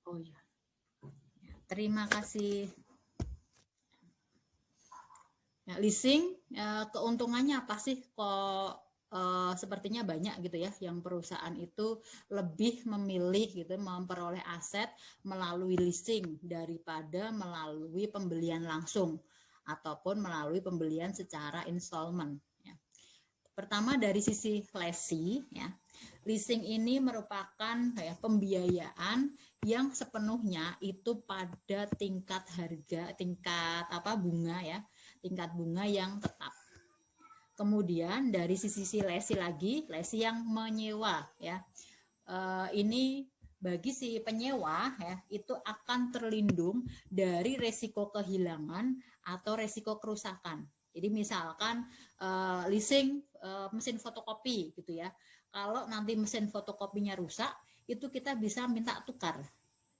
Oh ya, terima kasih. Ya, leasing keuntungannya apa sih? Kok sepertinya banyak gitu ya, yang perusahaan itu lebih memilih gitu memperoleh aset melalui leasing daripada melalui pembelian langsung ataupun melalui pembelian secara installment. Ya. Pertama dari sisi lesi, ya, leasing ini merupakan ya, pembiayaan yang sepenuhnya itu pada tingkat harga, tingkat apa bunga ya, tingkat bunga yang tetap. Kemudian dari sisi lesi lagi, lesi yang menyewa ya. Ini bagi si penyewa ya, itu akan terlindung dari resiko kehilangan atau resiko kerusakan. Jadi misalkan leasing mesin fotokopi gitu ya. Kalau nanti mesin fotokopinya rusak, itu kita bisa minta tukar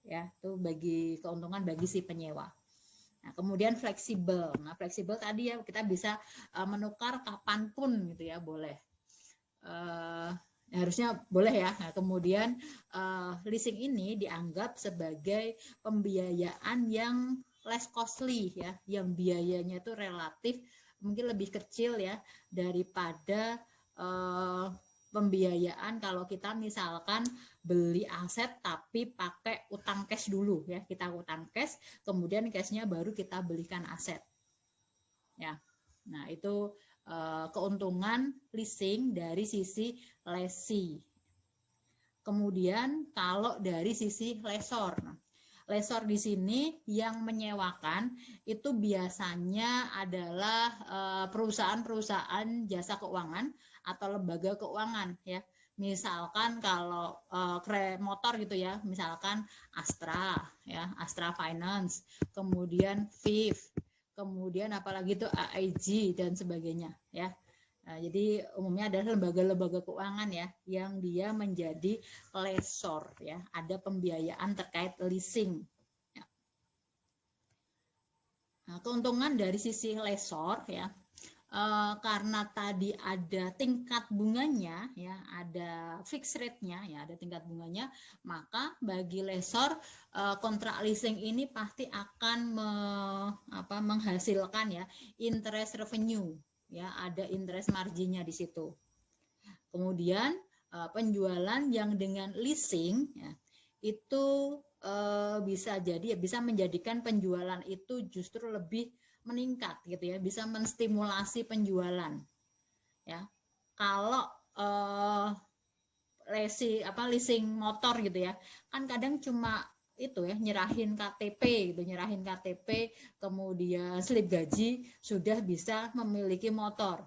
ya. Itu bagi keuntungan bagi si penyewa. Nah, kemudian fleksibel. Nah, fleksibel tadi ya kita bisa menukar kapanpun gitu ya, boleh. Harusnya boleh ya. Nah, kemudian leasing ini dianggap sebagai pembiayaan yang less costly ya, yang biayanya itu relatif mungkin lebih kecil ya daripada pembiayaan kalau kita misalkan beli aset tapi pakai utang cash dulu ya, kita utang cash kemudian cashnya baru kita belikan aset ya. Nah itu keuntungan leasing dari sisi lesi. Kemudian kalau dari sisi lessor, lessor di sini yang menyewakan itu biasanya adalah perusahaan-perusahaan jasa keuangan atau lembaga keuangan ya. Misalkan kalau motor gitu ya, misalkan Astra ya, Astra Finance, kemudian VIF, kemudian apalagi itu AIG dan sebagainya ya. Nah, jadi umumnya adalah lembaga-lembaga keuangan ya yang dia menjadi lessor ya, ada pembiayaan terkait leasing. Ya. Nah, keuntungan dari sisi lessor ya, karena tadi ada tingkat bunganya ya, ada fixed rate-nya ya, ada tingkat bunganya, maka bagi lessor kontrak leasing ini pasti akan menghasilkan ya interest revenue ya, ada interest marginnya di situ. Kemudian penjualan yang dengan leasing ya, itu bisa jadi bisa menjadikan penjualan itu justru lebih meningkat gitu ya, bisa menstimulasi penjualan ya. Kalau leasing motor gitu ya, kan kadang cuma itu ya, nyerahin KTP gitu, nyerahin KTP kemudian slip gaji sudah bisa memiliki motor.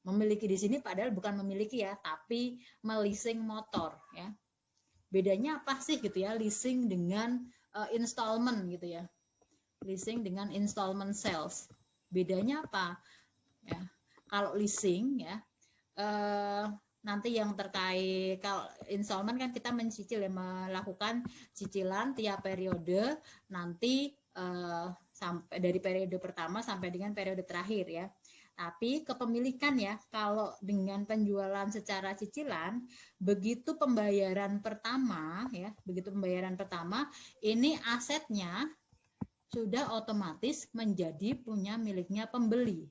Memiliki di sini padahal bukan memiliki ya, tapi melising motor ya. Bedanya apa sih gitu ya, leasing dengan installment gitu ya. Leasing dengan installment sales. Bedanya apa? Ya. Kalau leasing ya nanti yang terkait, kalau installment kan kita mencicil ya, melakukan cicilan tiap periode nanti sampai dari periode pertama sampai dengan periode terakhir ya. Tapi kepemilikan ya, kalau dengan penjualan secara cicilan, begitu pembayaran pertama ya, begitu pembayaran pertama, ini asetnya sudah otomatis menjadi punya miliknya pembeli.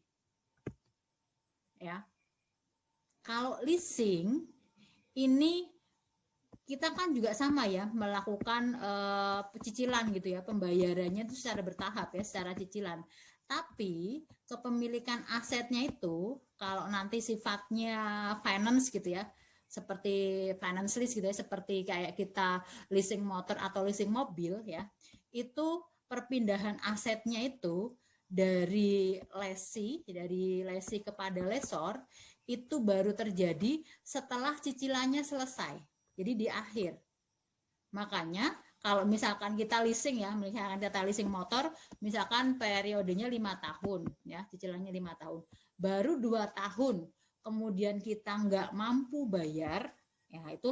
Ya. Kalau leasing ini kita kan juga sama ya, melakukan cicilan gitu ya, pembayarannya itu secara bertahap ya, secara cicilan. Tapi kepemilikan asetnya itu kalau nanti sifatnya finance gitu ya, seperti finance lease gitu ya, seperti kayak kita leasing motor atau leasing mobil ya, itu perpindahan asetnya itu dari lesi kepada lessor itu baru terjadi setelah cicilannya selesai. Jadi di akhir. Makanya kalau misalkan kita leasing ya, misalkan kita leasing motor, misalkan periodenya 5 tahun, ya cicilannya 5 tahun, baru 2 tahun, kemudian kita nggak mampu bayar, ya itu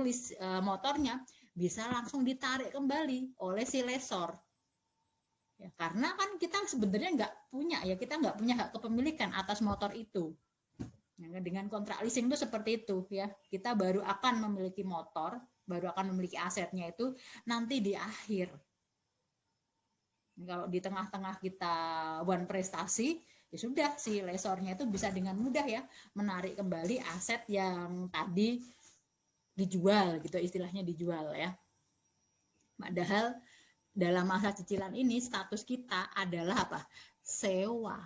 motornya bisa langsung ditarik kembali oleh si lessor. Ya, karena kan kita sebenarnya nggak punya ya, kita nggak punya hak kepemilikan atas motor itu. Dengan kontrak leasing itu seperti itu ya, kita baru akan memiliki motor, baru akan memiliki asetnya itu nanti di akhir. Kalau di tengah-tengah kita one prestasi, ya sudah si lesornya itu bisa dengan mudah ya menarik kembali aset yang tadi dijual gitu, istilahnya dijual ya. Padahal dalam masa cicilan ini status kita adalah apa? Sewa.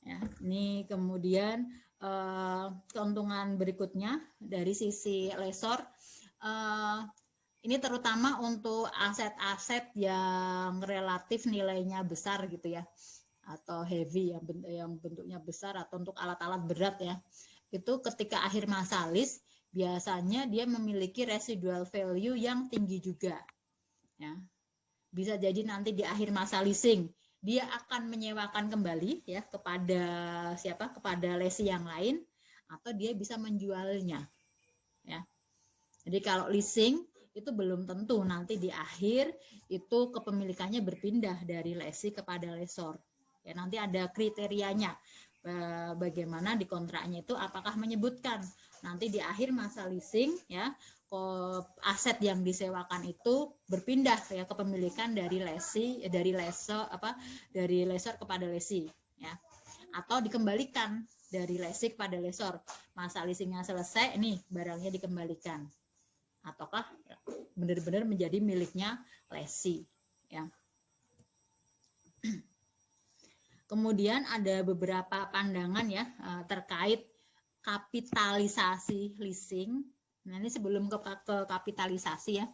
Ya, ini kemudian keuntungan berikutnya dari sisi lessor, ini terutama untuk aset-aset yang relatif nilainya besar gitu ya, atau heavy yang bentuknya besar, atau untuk alat-alat berat ya. Itu ketika akhir masa lease biasanya dia memiliki residual value yang tinggi juga. Ya. Bisa jadi nanti di akhir masa leasing dia akan menyewakan kembali ya kepada siapa? Kepada lesi yang lain, atau dia bisa menjualnya. Ya. Jadi kalau leasing itu belum tentu nanti di akhir itu kepemilikannya berpindah dari lesi kepada lesor. Ya, nanti ada kriterianya bagaimana di kontraknya itu, apakah menyebutkan nanti di akhir masa leasing ya aset yang disewakan itu berpindah ya kepemilikan dari lesor kepada lesi ya, atau dikembalikan dari lesi kepada lesor. Masa leasingnya selesai, nih barangnya dikembalikan, ataukah benar-benar menjadi miliknya lesi ya. Kemudian ada beberapa pandangan ya terkait kapitalisasi leasing. Nah, ini sebelum ke kapitalisasi ya.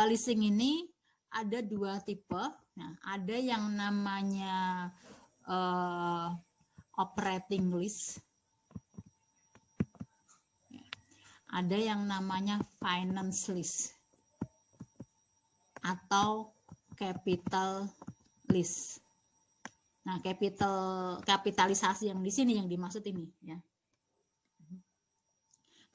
Leasing ini ada dua tipe. Nah, ada yang namanya operating lease. Ada yang namanya finance lease atau capital lease. Nah, kapitalisasi yang di sini yang dimaksud ini ya.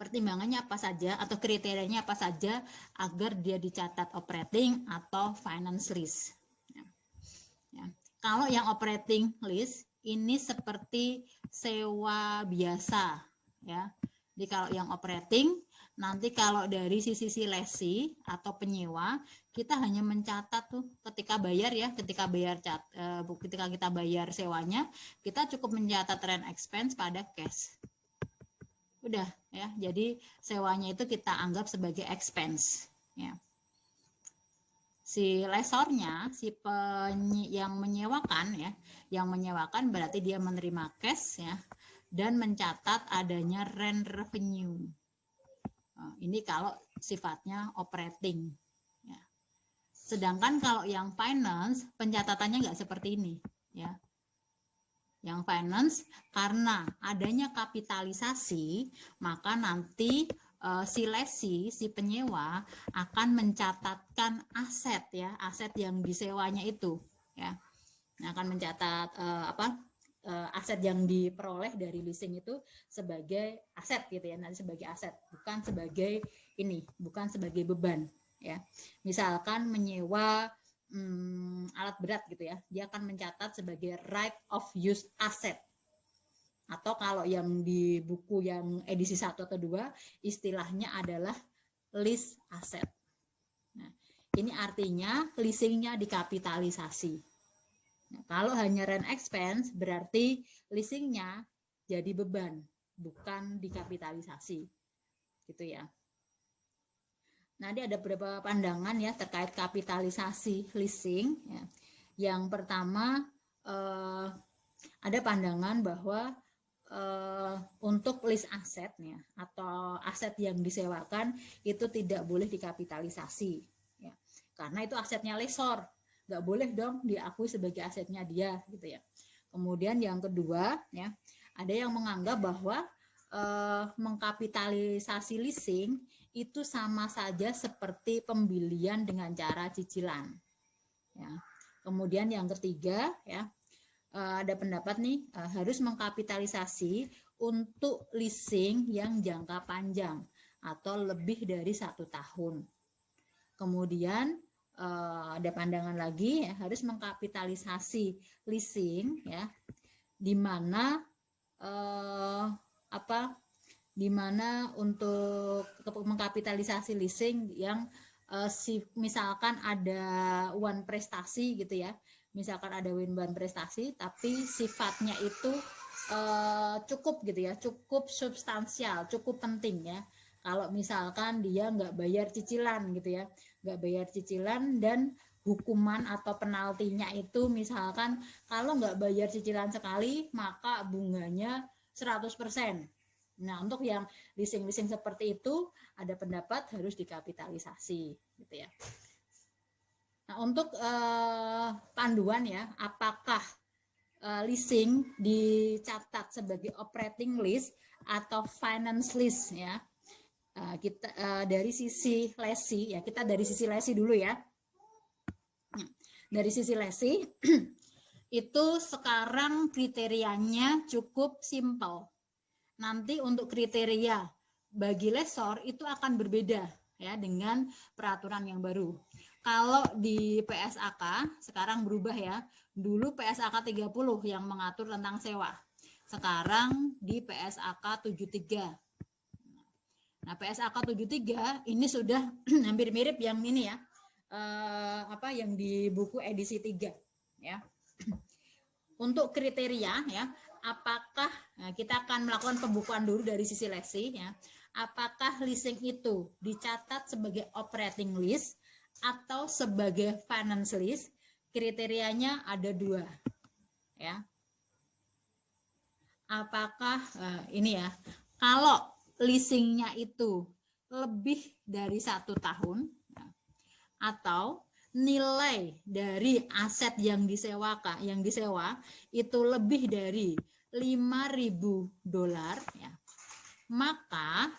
Pertimbangannya apa saja atau kriterianya apa saja agar dia dicatat operating atau finance lease. Ya. Kalau yang operating lease ini seperti sewa biasa ya. Jadi kalau yang operating, nanti kalau dari sisi lesi atau penyewa, kita hanya mencatat tuh ketika bayar ya, ketika kita bayar sewanya, kita cukup mencatat rent expense pada cash. Udah ya, jadi sewanya itu kita anggap sebagai expense ya. Si lesornya, yang menyewakan ya, yang menyewakan berarti dia menerima cash ya, dan mencatat adanya rent revenue. Nah, ini kalau sifatnya operating ya. Sedangkan kalau yang finance pencatatannya nggak seperti ini ya. Yang finance karena adanya kapitalisasi, maka nanti si lesi, si penyewa akan mencatatkan aset ya, aset yang disewanya itu ya. Nah, akan mencatat aset yang diperoleh dari leasing itu sebagai aset gitu ya, nanti sebagai aset, bukan sebagai bukan sebagai beban ya. Misalkan menyewa alat berat gitu ya, dia akan mencatat sebagai right of use asset, atau kalau yang di buku yang edisi 1 atau 2 istilahnya adalah lease asset. Nah, ini artinya leasingnya dikapitalisasi. Nah, kalau hanya rent expense berarti leasingnya jadi beban, bukan dikapitalisasi gitu ya. Nanti ada beberapa pandangan ya terkait kapitalisasi leasing ya. Yang pertama ada pandangan bahwa untuk lease asetnya atau aset yang disewakan itu tidak boleh dikapitalisasi ya. Karena itu asetnya lessor, nggak boleh dong diakui sebagai asetnya dia gitu ya. Kemudian yang kedua ya, ada yang menganggap bahwa mengkapitalisasi leasing itu sama saja seperti pembelian dengan cara cicilan ya. Kemudian yang ketiga ya, ada pendapat nih harus mengkapitalisasi untuk leasing yang jangka panjang atau lebih dari 1 tahun. Kemudian ada pandangan lagi ya, harus mengkapitalisasi leasing ya, di mana untuk mengkapitalisasi leasing yang misalkan ada one prestasi gitu ya, misalkan ada one prestasi tapi sifatnya itu cukup gitu ya, cukup substansial, cukup penting ya. Kalau misalkan dia nggak bayar cicilan gitu ya, nggak bayar cicilan dan hukuman atau penaltinya itu misalkan kalau nggak bayar cicilan sekali maka bunganya 100%. Nah, untuk yang leasing-leasing seperti itu ada pendapat harus dikapitalisasi gitu ya. Nah, untuk panduan ya, apakah leasing dicatat sebagai operating lease atau finance lease ya. Kita dari sisi lesi ya, kita dari sisi lesi dulu ya. Dari sisi lesi itu sekarang kriterianya cukup simpel. Nanti untuk kriteria bagi lessor itu akan berbeda ya dengan peraturan yang baru. Kalau di PSAK sekarang berubah ya. Dulu PSAK 30 yang mengatur tentang sewa. Sekarang di PSAK 73. Nah, PSAK 73 ini sudah hampir mirip yang ini ya. Yang di buku edisi 3 ya. Untuk kriteria ya, apakah kita akan melakukan pembukuan dulu dari sisi lesi ya. Apakah leasing itu dicatat sebagai operating lease atau sebagai finance lease? Kriterianya ada 2 ya. Apakah ini ya, kalau leasingnya itu lebih dari 1 tahun atau nilai dari aset yang disewa itu lebih dari $5.000 ya, maka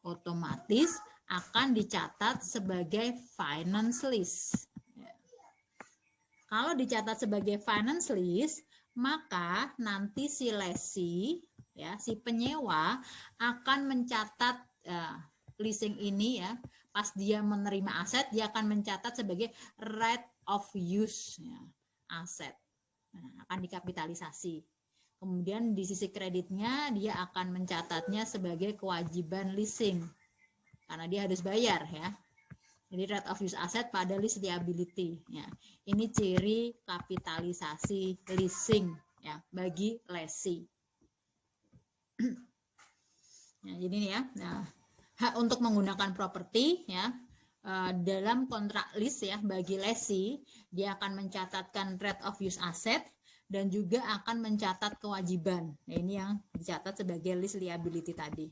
otomatis akan dicatat sebagai finance lease. Kalau dicatat sebagai finance lease, maka nanti si lesi ya, si penyewa akan mencatat leasing ini ya, pas dia menerima aset dia akan mencatat sebagai right of use ya, aset. Nah, akan dikapitalisasi. Kemudian di sisi kreditnya dia akan mencatatnya sebagai kewajiban leasing karena dia harus bayar ya. Jadi right of use asset pada lease liability ya. Ini ciri kapitalisasi leasing ya bagi lesi. Nah, jadi ini ya. Nah, hak untuk menggunakan properti ya dalam kontrak lease ya bagi lesi dia akan mencatatkan right of use asset dan juga akan mencatat kewajiban. Nah, ini yang dicatat sebagai lease liability tadi.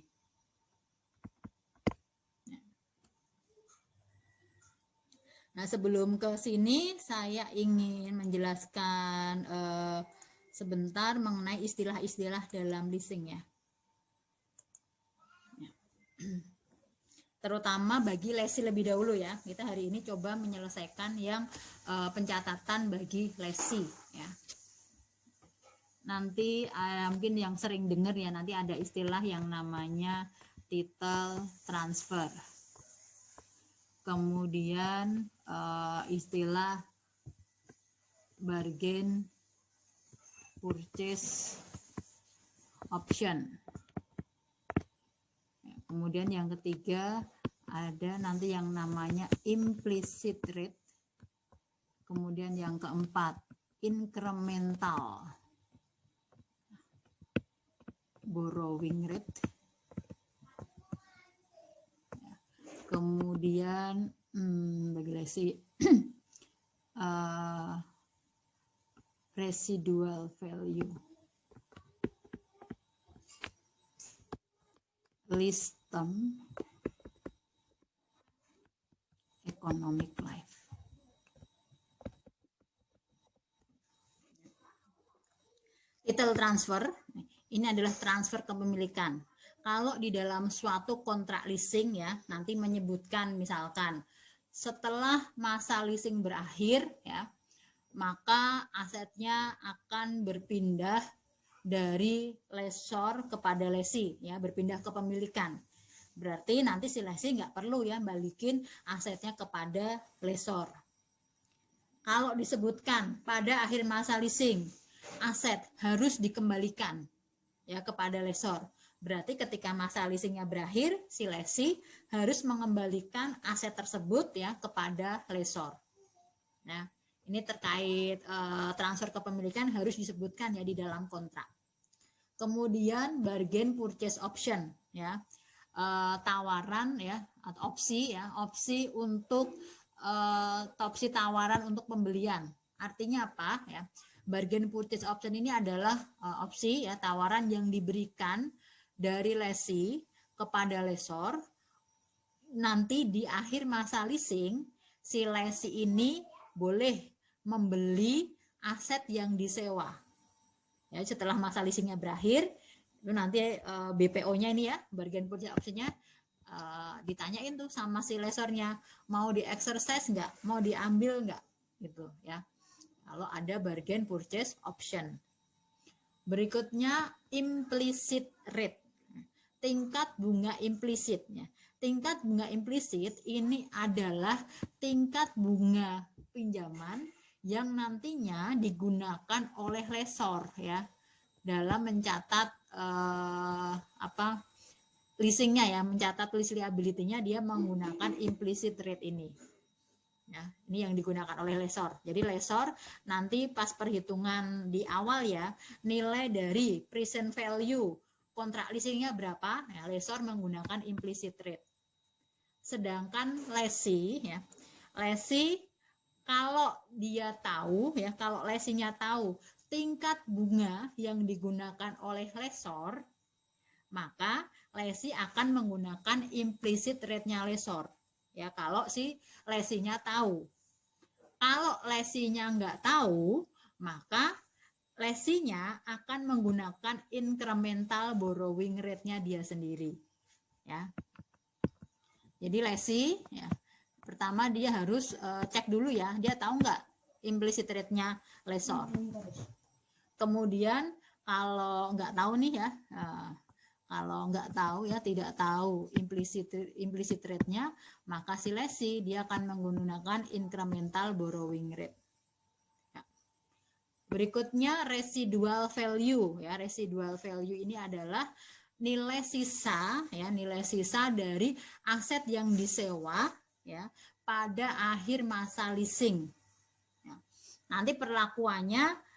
Nah, sebelum ke sini saya ingin menjelaskan sebentar mengenai istilah-istilah dalam leasing ya. Terutama bagi lesi lebih dahulu ya. Kita hari ini coba menyelesaikan yang pencatatan bagi lesi ya. Nanti mungkin yang sering dengar ya, nanti ada istilah yang namanya title transfer. Kemudian istilah bargain purchase option. Kemudian yang ketiga ada nanti yang namanya implicit rate. Kemudian yang keempat incremental borrowing rate. Kemudian bagi lesi residual value, lease term, economic life. Title transfer ini adalah transfer kepemilikan. Kalau di dalam suatu kontrak leasing ya, nanti menyebutkan misalkan setelah masa leasing berakhir ya, maka asetnya akan berpindah dari lessor kepada lesi ya, berpindah kepemilikan. Berarti nanti si lesi nggak perlu ya balikin asetnya kepada lessor. Kalau disebutkan pada akhir masa leasing aset harus dikembalikan ya kepada lessor, Berarti ketika masa leasingnya berakhir, si lesi harus mengembalikan aset tersebut ya kepada lessor. Nah, ini terkait transfer kepemilikan harus disebutkan ya di dalam kontrak. Kemudian bargain purchase option ya, tawaran ya atau opsi untuk opsi tawaran untuk pembelian. Artinya apa ya? Bargain purchase option ini adalah opsi ya tawaran yang diberikan dari lesi kepada lessor. Nanti di akhir masa leasing si lesi ini boleh membeli aset yang disewa. Ya, setelah masa leasingnya berakhir, itu nanti BPO-nya ini ya, bargain purchase option-nya ditanyain tuh sama si lessornya, mau di exercise nggak, mau diambil nggak, gitu ya. Kalau ada bargain purchase option. Berikutnya implicit rate, tingkat bunga implisitnya. Tingkat bunga implisit ini adalah tingkat bunga pinjaman yang nantinya digunakan oleh lessor ya dalam mencatat leasingnya ya, mencatat lease liability-nya dia menggunakan implicit rate ini. Ya, ini yang digunakan oleh lessor. Jadi lessor nanti pas perhitungan di awal ya, nilai dari present value kontrak leasingnya berapa, ya, lessor menggunakan implicit rate. Sedangkan lesi ya, lesi kalau dia tahu ya, kalau lesinya tahu tingkat bunga yang digunakan oleh lessor, maka lesi akan menggunakan implicit rate-nya lessor. Ya, kalau si lesinya tahu. Kalau lesinya nggak tahu, maka lesinya akan menggunakan incremental borrowing rate-nya dia sendiri. Ya. Jadi lesi, ya, pertama dia harus cek dulu ya, dia tahu nggak implicit rate-nya lessor. Kemudian kalau nggak tahu nih ya, kalau nggak tahu ya, tidak tahu implicit rate-nya, maka si lesi dia akan menggunakan incremental borrowing rate. Ya. Berikutnya residual value ya, residual value ini adalah nilai sisa ya, nilai sisa dari aset yang disewa ya pada akhir masa leasing. Ya. Nanti perlakuannya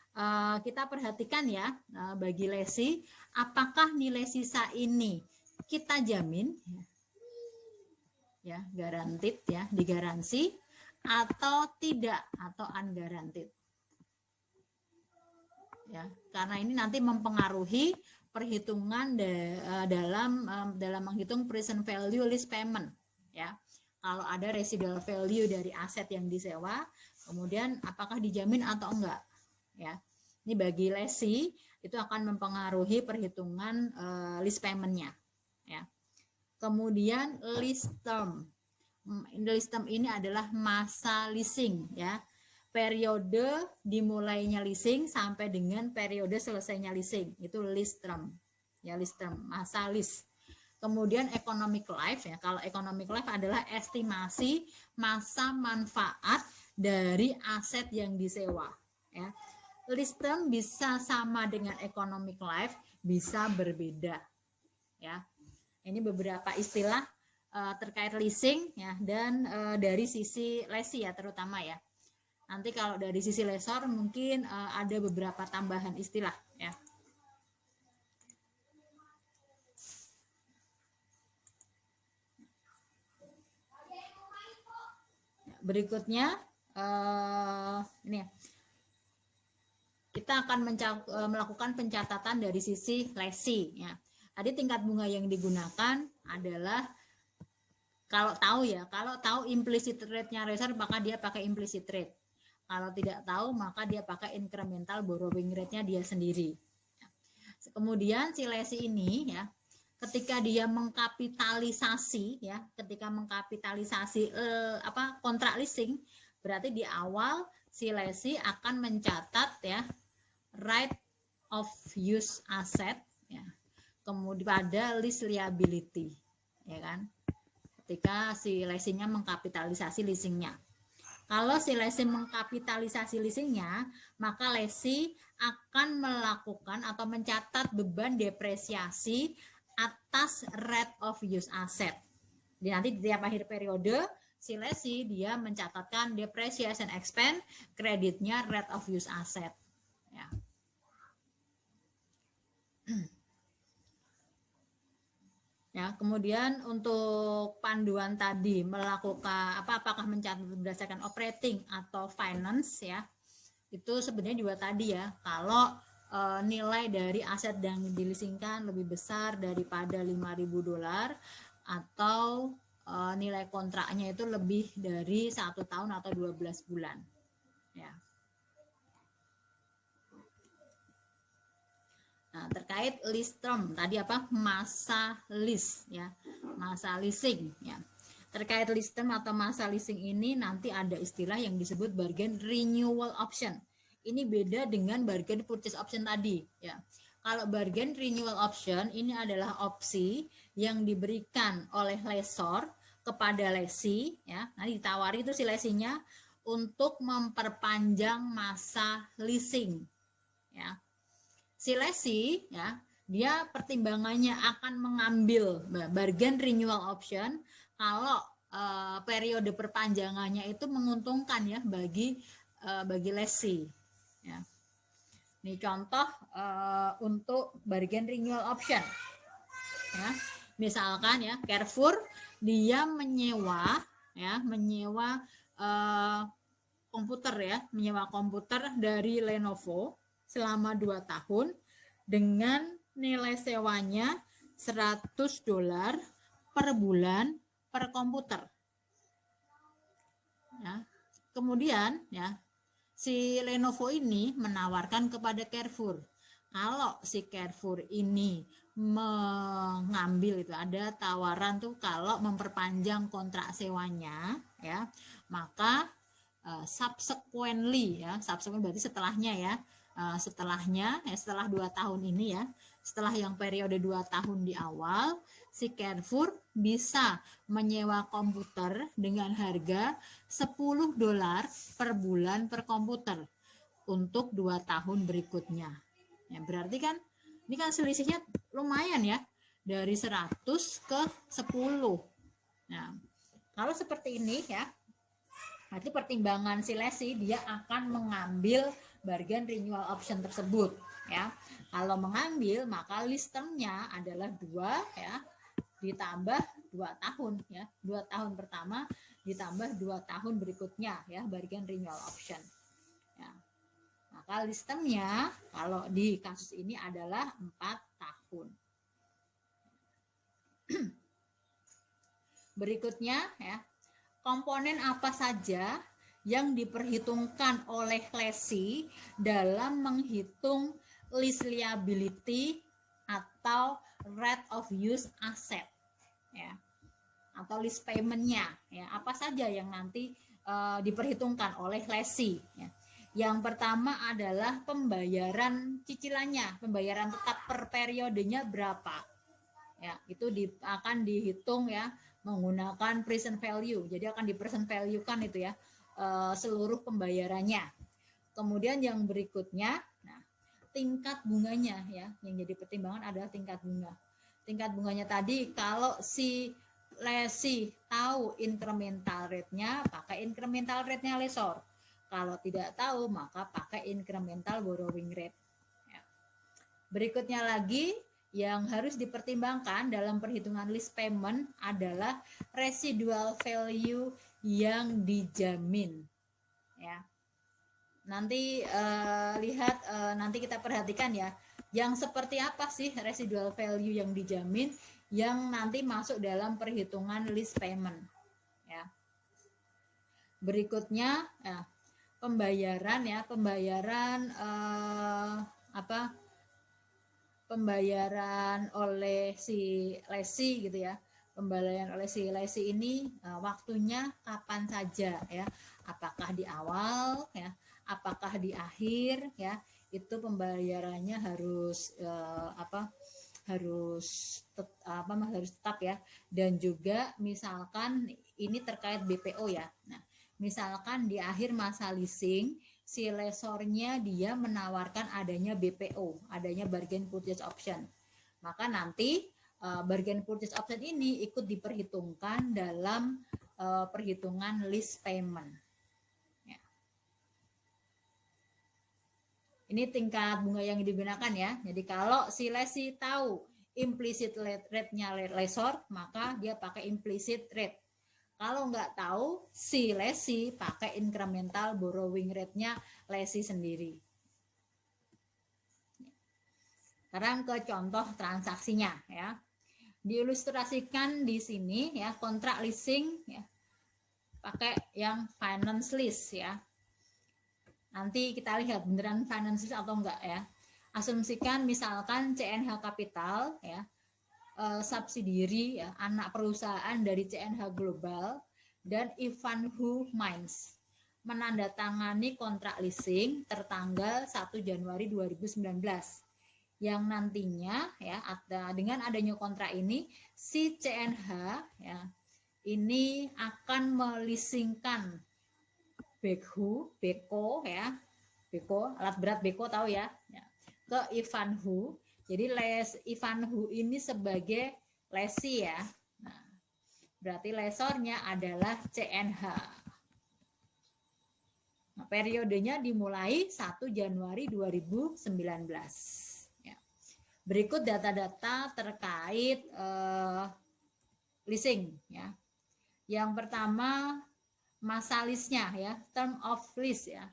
kita perhatikan ya bagi lesi, apakah nilai sisa ini kita jamin ya, guaranteed ya, digaransi atau tidak, atau unguaranteed ya, karena ini nanti mempengaruhi perhitungan dalam menghitung present value lease payment ya. Kalau ada residual value dari aset yang disewa, kemudian apakah dijamin atau enggak ya. Ini bagi lesi itu akan mempengaruhi perhitungan lease payment-nya ya. Kemudian lease term. Lease term ini adalah masa leasing ya. Periode dimulainya leasing sampai dengan periode selesainya leasing, itu lease term ya, lease term, masa lease. Kemudian economic life ya, kalau economic life adalah estimasi masa manfaat dari aset yang disewa ya. Lease term bisa sama dengan economic life, bisa berbeda ya. Ini beberapa istilah terkait leasing ya, dan dari sisi lesi ya terutama ya. Nanti kalau dari sisi lessor mungkin ada beberapa tambahan istilah ya. Berikutnya ini ya. Kita akan melakukan pencatatan dari sisi lesi ya. Tadi tingkat bunga yang digunakan adalah kalau tahu ya, kalau tahu implicit rate-nya lessor maka dia pakai implicit rate. Kalau tidak tahu maka dia pakai incremental borrowing rate-nya dia sendiri. Kemudian si lesi ini ya, ketika dia mengkapitalisasi ya, ketika mengkapitalisasi kontrak leasing, berarti di awal si lesi akan mencatat ya right of use asset ya, kemudian pada lease liability ya kan, ketika si lesinya mengkapitalisasi leasingnya. Kalau si lesi mengkapitalisasi leasingnya, maka lesi akan melakukan atau mencatat beban depresiasi atas rate of use asset. Jadi nanti di tiap akhir periode si lesi dia mencatatkan depreciation expense, kreditnya rate of use asset. Ya. Ya, kemudian untuk panduan tadi melakukan apakah mencatat berdasarkan operating atau finance ya. Itu sebenarnya juga tadi ya, kalau nilai dari aset yang dileasingkan lebih besar daripada $5.000 atau nilai kontraknya itu lebih dari 1 tahun atau 12 bulan ya. Nah, terkait lease term tadi apa, masa lease ya, masa leasing ya. Terkait lease term atau masa leasing ini nanti ada istilah yang disebut bargain renewal option. Ini beda dengan bargain purchase option tadi ya. Kalau bargain renewal option ini adalah opsi yang diberikan oleh lessor kepada lesi ya. Nah, ditawari itu si lesinya untuk memperpanjang masa leasing ya. Si lesi ya, dia pertimbangannya akan mengambil bargain renewal option kalau periode perpanjangannya itu menguntungkan ya bagi lesi ya. Ini contoh untuk bargain renewal option ya. Misalkan ya Carrefour dia menyewa komputer ya, menyewa komputer dari Lenovo selama 2 tahun dengan nilai sewanya $100 per bulan per komputer. Ya. Kemudian ya, si Lenovo ini menawarkan kepada Carrefour, kalau si Carrefour ini mengambil itu ada tawaran tuh kalau memperpanjang kontrak sewanya ya, maka subsequently ya, subsequent berarti setelahnya ya, setelah 2 tahun ini ya, setelah yang periode 2 tahun di awal, si Carrefour bisa menyewa komputer dengan harga $10 per bulan per komputer untuk 2 tahun berikutnya ya. Berarti kan ini kan selisihnya lumayan ya, dari 100 ke 10. Nah, kalau seperti ini ya, nanti pertimbangan si lesi dia akan mengambil bargain renewal option tersebut ya. Kalau mengambil maka lease term-nya adalah 2 ya, ditambah 2 tahun ya. 2 tahun pertama ditambah 2 tahun berikutnya ya, bargain renewal option. Ya. Maka lease term-nya kalau di kasus ini adalah 4 tahun. Berikutnya ya, komponen apa saja yang diperhitungkan oleh lesi dalam menghitung lease liability atau rate of use asset ya, atau lease payment-nya ya, apa saja yang nanti diperhitungkan oleh lesi ya. Yang pertama adalah pembayaran cicilannya, pembayaran tetap per periodenya berapa ya, itu akan dihitung ya menggunakan present value. Jadi akan di present value kan itu ya seluruh pembayarannya. Kemudian yang berikutnya, nah, tingkat bunganya ya, yang jadi pertimbangan adalah tingkat bunga. Tingkat bunganya tadi kalau si lesi tahu incremental rate-nya, pakai incremental rate-nya lessor. Kalau tidak tahu maka pakai incremental borrowing rate. Ya. Berikutnya lagi yang harus dipertimbangkan dalam perhitungan lease payment adalah residual value yang dijamin ya. Nanti lihat nanti kita perhatikan ya, yang seperti apa sih residual value yang dijamin yang nanti masuk dalam perhitungan lease payment ya. Berikutnya ya, pembayaran ya, pembayaran oleh si lesi gitu ya. Pembayaran oleh si lesi ini waktunya kapan saja ya, apakah di awal ya, apakah di akhir ya, itu pembayarannya harus harus tetap ya. Dan juga misalkan ini terkait BPO ya, nah misalkan di akhir masa leasing si lessornya dia menawarkan adanya BPO, adanya bargain purchase option, maka nanti bargain purchase option ini ikut diperhitungkan dalam perhitungan lease payment. Ya. Ini tingkat bunga yang digunakan ya. Jadi kalau si lessee tahu implicit rate-nya lessor, maka dia pakai implicit rate. Kalau nggak tahu, si lessee pakai incremental borrowing rate-nya lessee sendiri. Sekarang ke contoh transaksinya ya. Diilustrasikan di sini ya, kontrak leasing ya, pakai yang finance lease ya. Nanti kita lihat beneran finance lease atau enggak ya. Asumsikan misalkan CNH Capital ya, subsidiary ya, anak perusahaan dari CNH Global dan Ivanhoe Mines menandatangani kontrak leasing tertanggal 1 Januari 2019 yang nantinya ya dengan adanya kontrak ini si CNH ya ini akan melisingkan beko ya, beko alat berat beko tahu ya, ke Ivanhoe. Jadi Ivanhoe ini sebagai lessee ya. Nah, berarti lessornya adalah CNH. Nah, periodenya dimulai 1 Januari 2019. Ya. Berikut data-data terkait leasing ya. Yang pertama masa lease-nya ya, term of lease ya.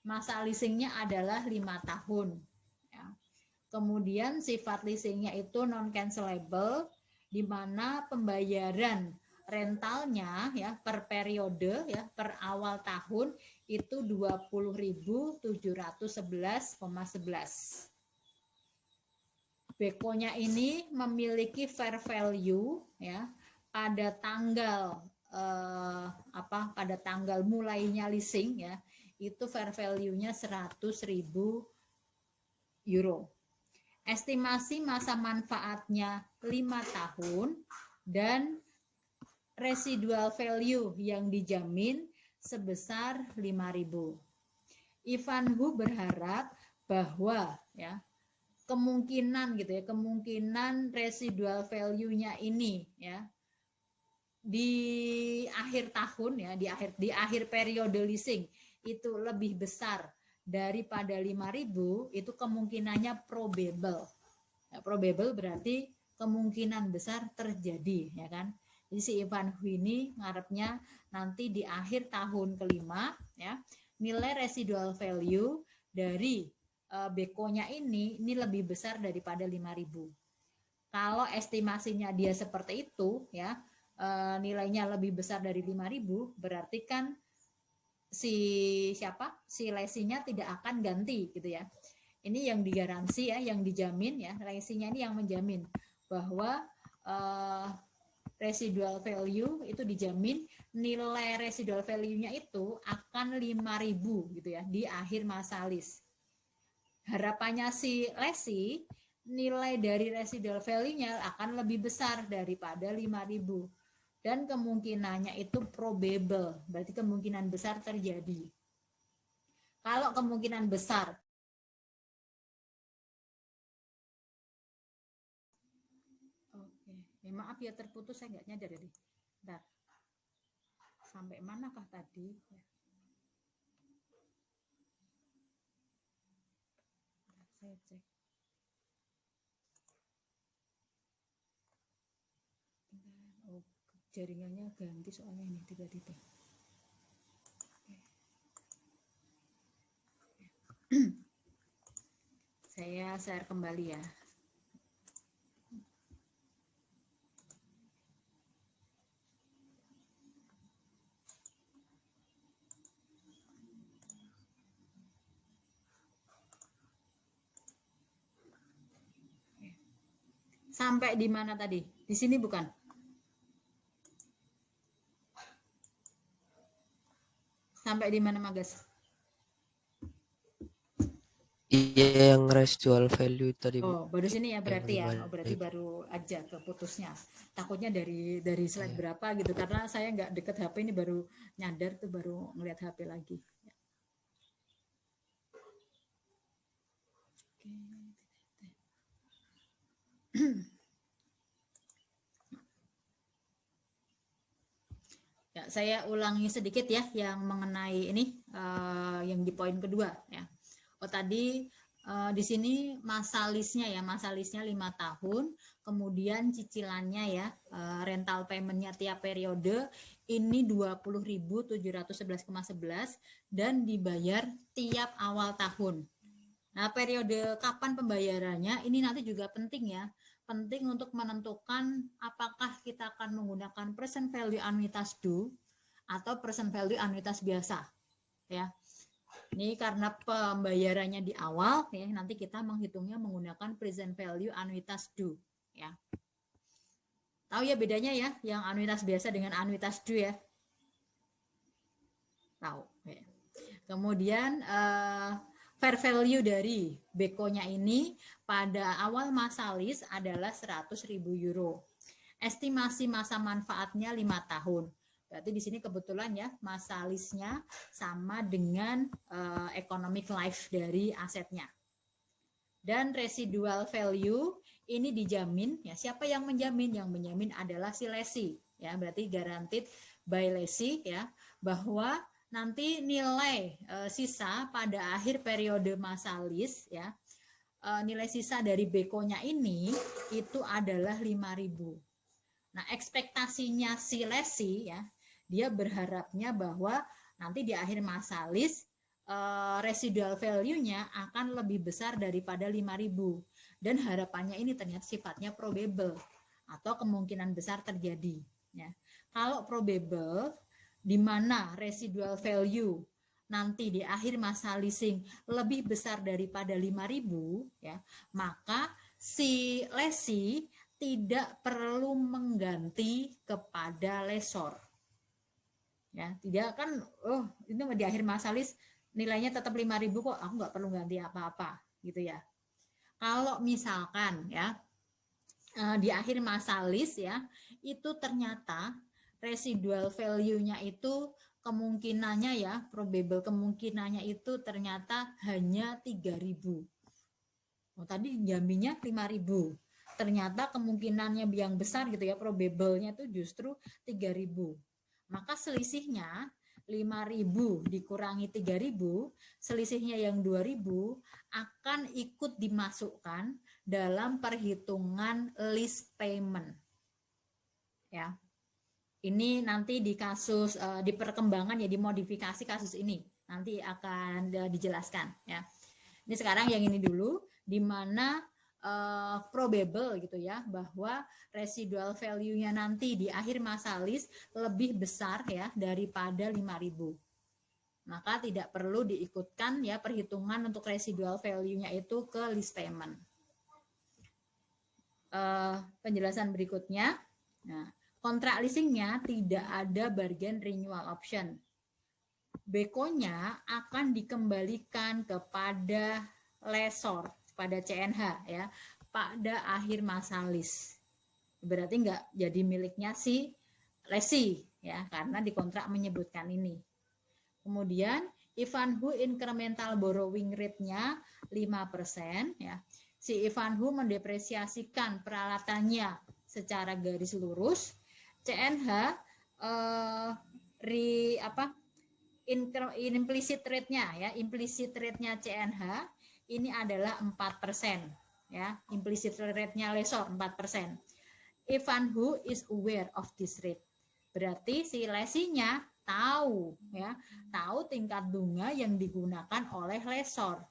Masa leasingnya adalah 5 tahun. Ya. Kemudian sifat leasingnya itu non cancelable, di mana pembayaran rentalnya ya per periode ya per awal tahun itu 20.711,11. Bekonya ini memiliki fair value ya pada tanggal pada tanggal mulainya leasing ya, itu fair value-nya 100.000 euro. Estimasi masa manfaatnya 5 tahun dan residual value yang dijamin sebesar 5.000. Ivanhoe berharap bahwa ya kemungkinan gitu ya, kemungkinan residual value-nya ini ya di akhir tahun ya, di akhir periode leasing itu lebih besar daripada 5.000, itu kemungkinannya probable. Ya, probable berarti kemungkinan besar terjadi ya kan. Jadi si Ivanhoe ini ngarepnya nanti di akhir tahun kelima ya, nilai residual value dari bekonya ini lebih besar daripada 5.000. Kalau estimasinya dia seperti itu ya, nilainya lebih besar dari 5.000, berarti kan si lesinya tidak akan ganti gitu ya. Ini yang digaransi ya, yang dijamin ya, lesinya ini yang menjamin bahwa residual value itu dijamin, nilai residual value-nya itu akan 5.000 gitu ya di akhir masa lease. Harapannya si lesi, nilai dari residual value-nya akan lebih besar daripada 5.000. Dan kemungkinannya itu probable, berarti kemungkinan besar terjadi. Kalau kemungkinan besar, oke, ya, maaf ya terputus, saya nggak nyadar tadi. Bentar. Sampai manakah tadi? Saya cek. Oh, jaringannya ganti soalnya ini tiba-tiba. Saya share kembali ya. Sampai di mana tadi? Di sini bukan? Sampai di mana, Magas? Iya, yang residual value tadi, Bu. Oh, baru sini ya berarti ya. Oh, berarti 5.000. baru aja keputusnya. Takutnya dari slide berapa gitu, karena saya nggak deket HP, ini baru nyadar tuh, baru ngeliat HP lagi. Ya, saya ulangi sedikit ya yang mengenai ini yang di poin kedua ya. Oh tadi di sini masa listnya ya, masa listnya 5 tahun, kemudian cicilannya ya, rental paymentnya tiap periode ini 20.711,11 dan dibayar tiap awal tahun. Nah, periode kapan pembayarannya ini nanti juga penting ya. Penting untuk menentukan apakah kita akan menggunakan present value annuitas due atau present value annuitas biasa ya. Ini karena pembayarannya di awal ya, nanti kita menghitungnya menggunakan present value annuitas due ya. Tahu ya bedanya ya yang annuitas biasa dengan annuitas due ya? Tahu ya. Kemudian fair value dari Beko-nya ini pada awal masa lease adalah 100.000 euro. Estimasi masa manfaatnya 5 tahun. Berarti di sini kebetulan ya masa lease-nya sama dengan economic life dari asetnya. Dan residual value ini dijamin ya, siapa yang menjamin? Yang menjamin adalah si lessee ya, berarti guaranteed by lessee ya, bahwa nanti nilai sisa pada akhir periode masa lease ya, nilai sisa dari Beko-nya ini itu adalah 5.000. Nah, ekspektasinya si lessee ya, dia berharapnya bahwa nanti di akhir masa lease residual value-nya akan lebih besar daripada 5.000 dan harapannya ini ternyata sifatnya probable atau kemungkinan besar terjadi ya. Kalau probable di mana residual value nanti di akhir masa leasing lebih besar daripada 5.000 ya, maka si lessee tidak perlu mengganti kepada lessor. Ya, tidak kan ini di akhir masa lease nilainya tetap 5.000 kok, aku nggak perlu ganti apa-apa gitu ya. Kalau misalkan ya di akhir masa lease ya, itu ternyata residual value-nya itu kemungkinannya ya, probable kemungkinannya itu ternyata hanya 3.000. Oh, tadi jaminnya 5.000. Ternyata kemungkinannya yang besar gitu ya, probable-nya itu justru 3.000. Maka selisihnya 5.000 dikurangi 3.000, selisihnya yang 2.000 akan ikut dimasukkan dalam perhitungan lease payment. Ya. Ini nanti di kasus di perkembangan ya, di modifikasi kasus ini nanti akan dijelaskan ya. Ini sekarang yang ini dulu, di mana probable gitu ya, bahwa residual value-nya nanti di akhir masa lease lebih besar ya daripada 5.000. Maka tidak perlu diikutkan ya perhitungan untuk residual value-nya itu ke lease payment. Penjelasan berikutnya, nah, kontrak leasingnya tidak ada bargain renewal option. Beko-nya akan dikembalikan kepada lessor, pada CNH ya, pada akhir masa lease. Berarti nggak jadi miliknya si lessee ya, karena di kontrak menyebutkan ini. Kemudian Ivanhoe incremental borrowing rate-nya 5% ya. Si Ivanhoe mendepresiasikan peralatannya secara garis lurus. CNH implicit rate-nya ya, implicit rate-nya CNH ini adalah 4% ya, implicit rate-nya lessor 4%. Ivanhoe is aware of this rate. Berarti si lessee-nya tahu ya, tahu tingkat bunga yang digunakan oleh lessor.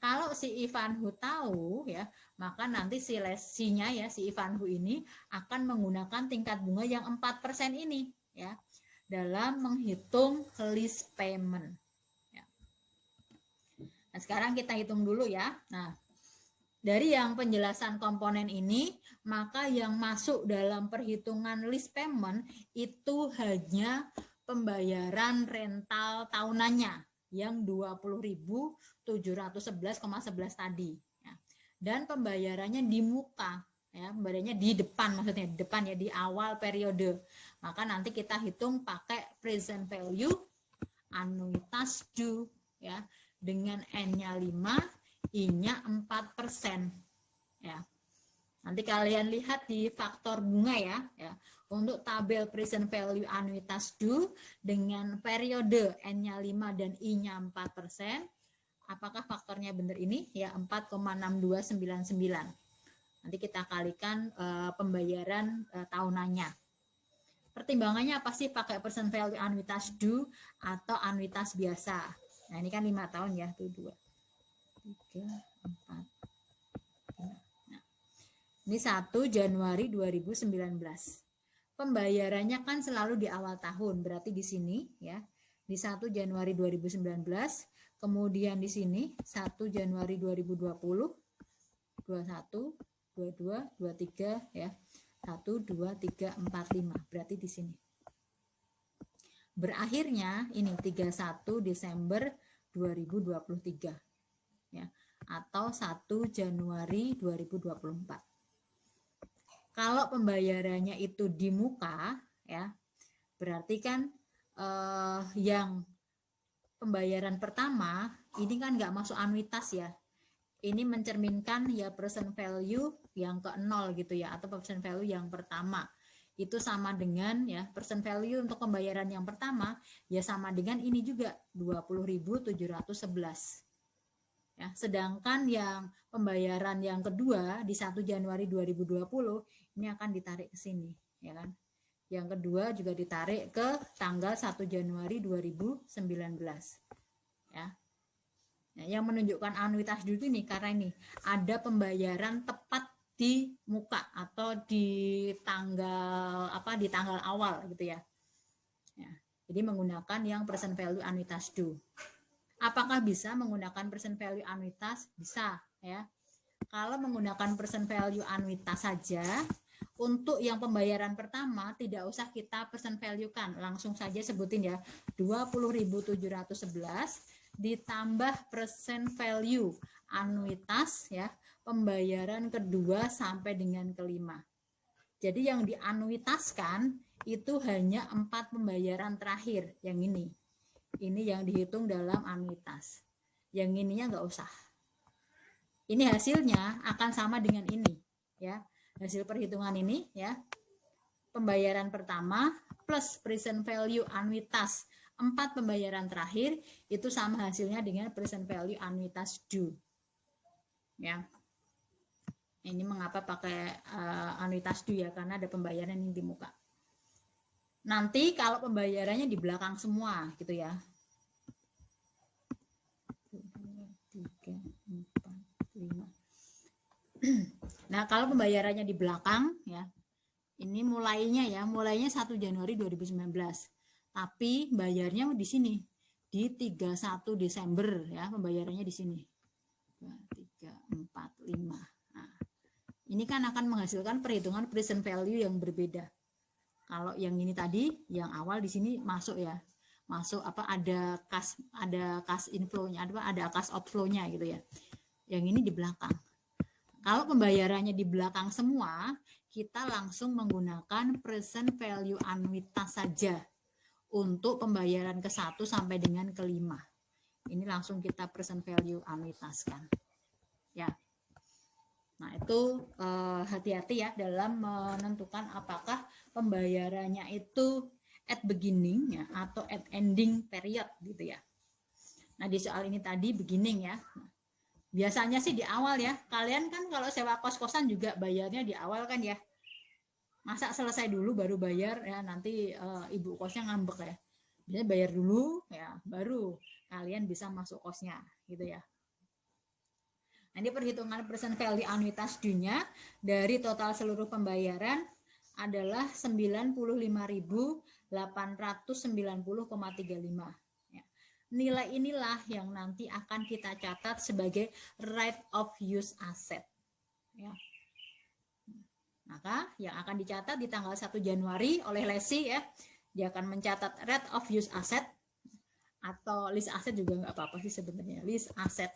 Kalau si Ivanhoe tahu ya, maka nanti si lessee-nya ya, si Ivanhoe ini akan menggunakan tingkat bunga yang 4% ini ya dalam menghitung lease payment. Ya. Nah, sekarang kita hitung dulu ya. Nah, dari yang penjelasan komponen ini, maka yang masuk dalam perhitungan lease payment itu hanya pembayaran rental tahunannya yang 20.711,11 tadi ya. Dan pembayarannya di muka ya, pembayarannya di depan, maksudnya di depan ya, di awal periode. Maka nanti kita hitung pakai present value annuitas due ya, dengan N-nya 5, I-nya 4% ya. Nanti kalian lihat di faktor bunga ya. Untuk tabel present value anuitas due dengan periode N-nya 5 dan I-nya 4%, apakah faktornya benar ini? Ya, 4,6299. Nanti kita kalikan pembayaran tahunannya. Pertimbangannya apa sih pakai present value anuitas due atau anuitas biasa? Nah, ini kan 5 tahun ya, tuh 2, 3, 4. Nah, ini 1 Januari 2019. Pembayarannya kan selalu di awal tahun, berarti di sini ya, di 1 Januari 2019, kemudian di sini 1 Januari 2020, 21, 22, 23 ya. 1, 2, 3, 4, 5. Berarti di sini. Berakhirnya ini 31 Desember 2023 ya, atau 1 Januari 2024. Kalau pembayarannya itu di muka ya, berarti kan yang pembayaran pertama ini kan nggak masuk anuitas ya. Ini mencerminkan ya present value yang ke 0 gitu ya, atau present value yang pertama. Itu sama dengan ya present value untuk pembayaran yang pertama ya sama dengan ini juga 20.711. Ya, sedangkan yang pembayaran yang kedua di 1 Januari 2020 ini akan ditarik ke sini, ya kan? Yang kedua juga ditarik ke tanggal 1 Januari 2019. Ya. Nah, yang menunjukkan anuitas dulu ini karena ini ada pembayaran tepat di muka atau di tanggal di tanggal awal gitu ya. Ya. Jadi menggunakan yang present value anuitas due. Apakah bisa menggunakan present value anuitas? Bisa ya. Kalau menggunakan present value anuitas saja, untuk yang pembayaran pertama tidak usah kita present value kan, langsung saja sebutin ya 20.711 ditambah present value anuitas ya pembayaran kedua sampai dengan kelima. Jadi yang dianuitaskan itu hanya 4 pembayaran terakhir yang ini. Ini yang dihitung dalam anuitas. Yang ininya nggak usah. Ini hasilnya akan sama dengan ini ya. Hasil perhitungan ini ya. Pembayaran pertama plus present value anuitas 4 pembayaran terakhir itu sama hasilnya dengan present value anuitas due. Ya. Ini mengapa pakai anuitas due ya, karena ada pembayaran yang di muka. Nanti kalau pembayarannya di belakang semua gitu ya. 2, 3, 4, 5. Nah, kalau pembayarannya di belakang ya. Ini mulainya 1 Januari 2019. Tapi bayarnya di sini di 31 Desember ya, pembayarannya di sini. 2, 3, 4, 5. Nah, ini kan akan menghasilkan perhitungan present value yang berbeda. Kalau yang ini tadi, yang awal di sini masuk ya. Masuk ada cash inflow-nya, ada cash outflow-nya gitu ya. Yang ini di belakang. Kalau pembayarannya di belakang semua, kita langsung menggunakan present value anuitas saja untuk pembayaran ke-1 sampai dengan ke-5. Ini langsung kita present value anuitaskan. Ya. Nah, itu hati-hati ya dalam menentukan apakah pembayarannya itu at beginning ya atau at ending period gitu ya. Nah, di soal ini tadi beginning ya. Biasanya sih di awal ya. Kalian kan kalau sewa kos-kosan juga bayarnya di awal kan ya. Masa selesai dulu baru bayar ya, nanti ibu kosnya ngambek ya. Biasanya bayar dulu ya, baru kalian bisa masuk kosnya gitu ya. Nah, ini perhitungan present value anuitas due-nya dari total seluruh pembayaran adalah 95.890,35. Nilai inilah yang nanti akan kita catat sebagai right of use asset. Ya. Maka yang akan dicatat di tanggal 1 Januari oleh lesi ya, dia akan mencatat right of use asset atau list asset juga nggak apa-apa sih sebenarnya, list asset.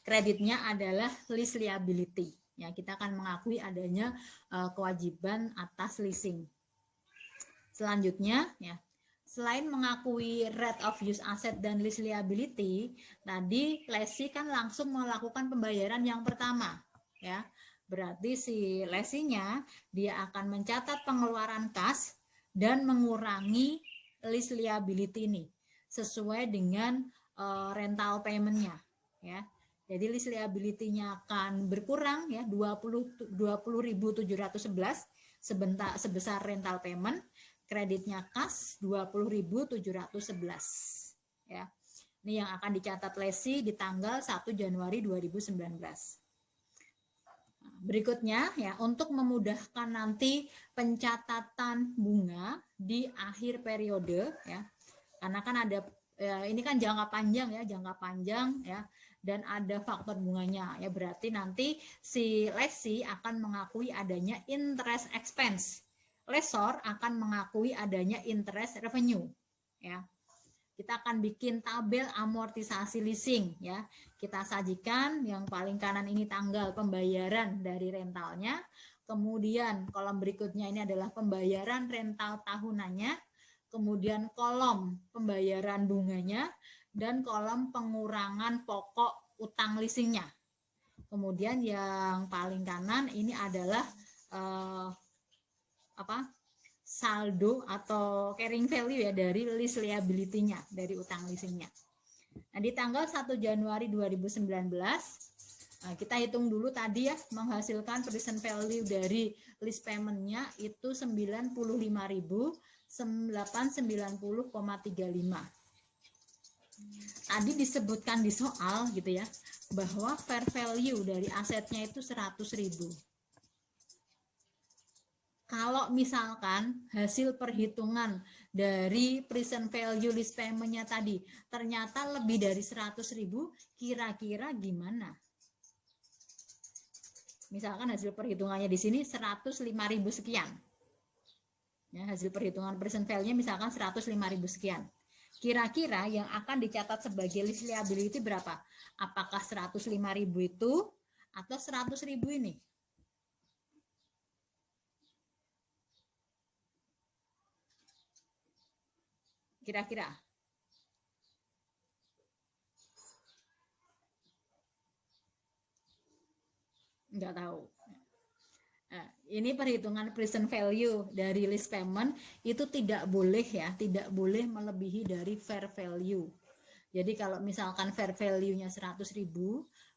Kreditnya adalah list liability. Ya, kita akan mengakui adanya kewajiban atas leasing. Selanjutnya ya, selain mengakui rate of use asset dan list liability, tadi lesi kan langsung melakukan pembayaran yang pertama, ya. Berarti si lesinya dia akan mencatat pengeluaran kas dan mengurangi list liability ini sesuai dengan rental payment-nya ya. Jadi list liability-nya akan berkurang ya 20.711 sebesar rental payment, kreditnya kas 20.711 ya. Ini yang akan dicatat lesi di tanggal 1 Januari 2019. Berikutnya ya, untuk memudahkan nanti pencatatan bunga di akhir periode ya. Karena kan ada ini kan jangka panjang ya, dan ada faktor bunganya ya, berarti nanti si lesi akan mengakui adanya interest expense, lesor akan mengakui adanya interest revenue ya. Kita akan bikin tabel amortisasi leasing ya. Kita sajikan yang paling kanan ini tanggal pembayaran dari rentalnya. Kemudian kolom berikutnya ini adalah pembayaran rental tahunannya. Kemudian kolom pembayaran bunganya dan kolom pengurangan pokok utang leasingnya. Kemudian yang paling kanan ini adalah saldo atau carrying value ya dari list liability-nya, dari utang leasingnya. Nah, di tanggal 1 Januari 2019 kita hitung dulu tadi ya, menghasilkan present value dari list payment-nya itu 95.890,35. Tadi disebutkan di soal gitu ya, bahwa fair value dari asetnya itu 100.000. Kalau misalkan hasil perhitungan dari present value list payment-nya tadi ternyata lebih dari 100.000, kira-kira gimana? Misalkan hasil perhitungannya di sini 105.000 sekian. Ya, hasil perhitungan present value-nya misalkan 105.000 sekian. Kira-kira yang akan dicatat sebagai list liability berapa? Apakah 105.000 itu atau 100.000 ini? Kira-kira nggak tahu. Nah, ini perhitungan present value dari list payment itu tidak boleh ya, tidak boleh melebihi dari fair value. Jadi kalau misalkan fair value-nya 100.000,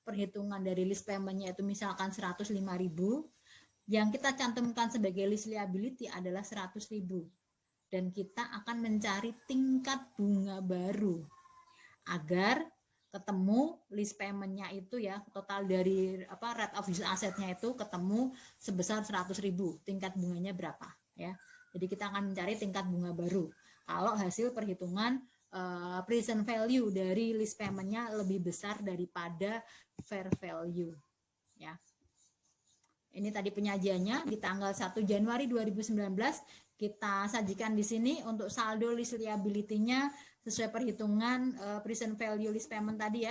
perhitungan dari list payment-nya itu misalkan 105.000, yang kita cantumkan sebagai list liability adalah 100.000. Dan kita akan mencari tingkat bunga baru agar ketemu list payment-nya itu ya, total dari rate of use asset-nya itu ketemu sebesar 100.000, tingkat bunganya berapa ya. Jadi kita akan mencari tingkat bunga baru kalau hasil perhitungan present value dari list payment-nya lebih besar daripada fair value ya. Ini tadi penyajiannya di tanggal 1 Januari 2019 kita sajikan di sini untuk saldo list liability-nya sesuai perhitungan present value list payment tadi ya,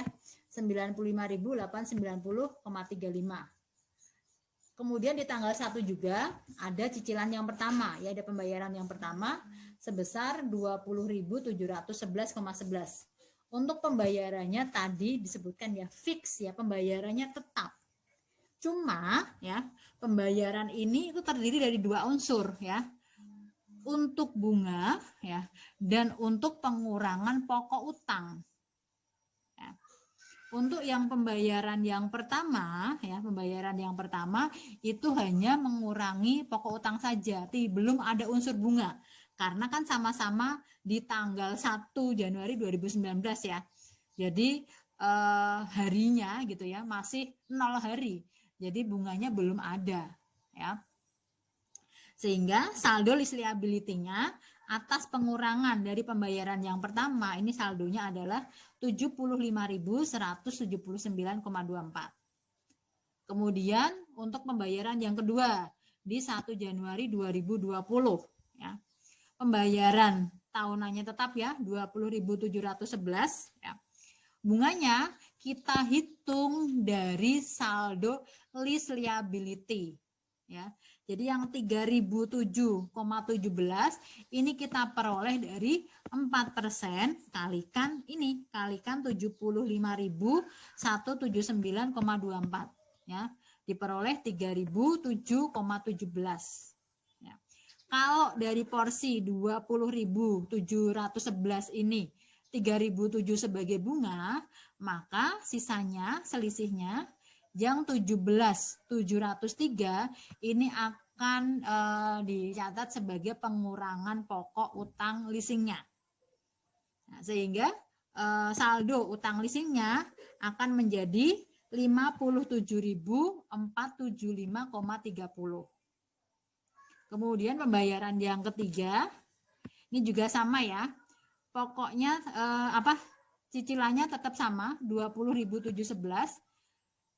95.890,35. Kemudian di tanggal 1 juga ada cicilan yang pertama ya, ada pembayaran yang pertama sebesar 20.711,11. Untuk pembayarannya tadi disebutkan ya fix ya, pembayarannya tetap. Cuma ya, pembayaran ini itu terdiri dari dua unsur ya. Untuk bunga ya dan untuk pengurangan pokok utang. Ya. Untuk yang pembayaran yang pertama ya, pembayaran yang pertama itu hanya mengurangi pokok utang saja, belum ada unsur bunga. Karena kan sama-sama di tanggal 1 Januari 2019 ya. Jadi harinya gitu ya, masih 0 hari. Jadi bunganya belum ada ya. Sehingga saldo list liability-nya atas pengurangan dari pembayaran yang pertama ini saldonya adalah 75.179,24. Kemudian untuk pembayaran yang kedua di 1 Januari 2020 ya. Pembayaran tahunannya tetap ya 20.711 ya. Bunganya kita hitung dari saldo list liability ya. Jadi yang 3.007,17 ini kita peroleh dari 4% kalikan ini, kalikan 75.179,24 ya. diperoleh 3.007,17. Ya. Kalau dari porsi 20.711 ini 3.007 sebagai bunga, maka sisanya, selisihnya yang 17.703 ini akan dicatat sebagai pengurangan pokok utang leasingnya. Nah, sehingga saldo utang leasingnya akan menjadi 57.475,30. Kemudian pembayaran yang ketiga, ini juga sama ya. Pokoknya cicilannya tetap sama, 20.711.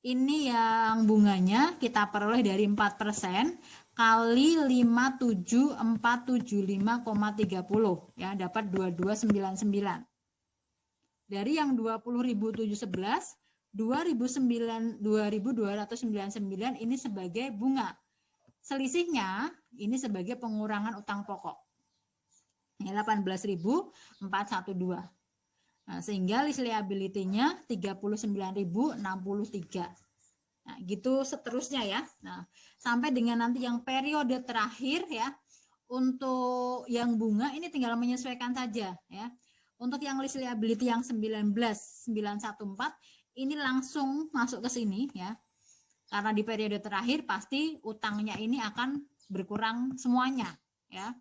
Ini yang bunganya kita peroleh dari 4% kali 57.475,30 ya, dapat 2299. Dari yang 20.711, 2.299 ini sebagai bunga. Selisihnya ini sebagai pengurangan utang pokok. Ini 18.412. Nah, sehingga list liability-nya 39.063. Nah, gitu seterusnya ya. Nah, sampai dengan nanti yang periode terakhir ya. Untuk yang bunga ini tinggal menyesuaikan saja ya. Untuk yang list liability yang 19.914 ini langsung masuk ke sini ya. Karena di periode terakhir pasti utangnya ini akan berkurang semuanya ya.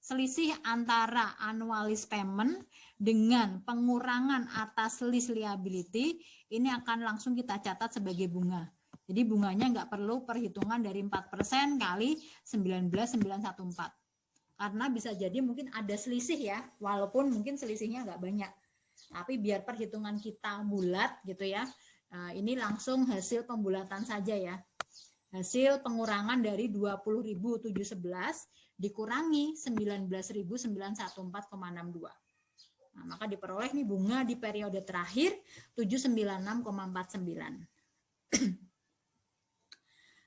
Selisih antara annual lease payment dengan pengurangan atas lease liability ini akan langsung kita catat sebagai bunga. Jadi bunganya nggak perlu perhitungan dari 4% kali 19.914. Karena bisa jadi mungkin ada selisih ya, walaupun mungkin selisihnya nggak banyak. Tapi biar perhitungan kita bulat gitu ya, ini langsung hasil pembulatan saja ya. Hasil pengurangan dari 20.711 dikurangi 19.914,62. Nah, maka diperoleh nih bunga di periode terakhir 796,49.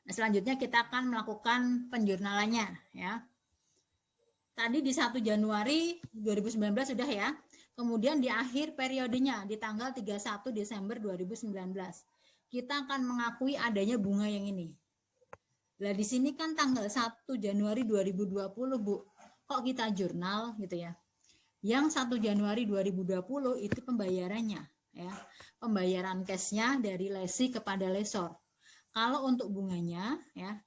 Nah, selanjutnya kita akan melakukan penjurnalannya ya. Tadi di 1 Januari 2019 sudah ya. Kemudian di akhir periodenya di tanggal 31 Desember 2019 kita akan mengakui adanya bunga yang ini. Nah, di sini kan tanggal 1 Januari 2020, Bu. Kok kita jurnal gitu ya. Yang 1 Januari 2020 itu pembayarannya ya. Pembayaran cashnya dari lesi kepada lesor. Kalau untuk bunganya ya,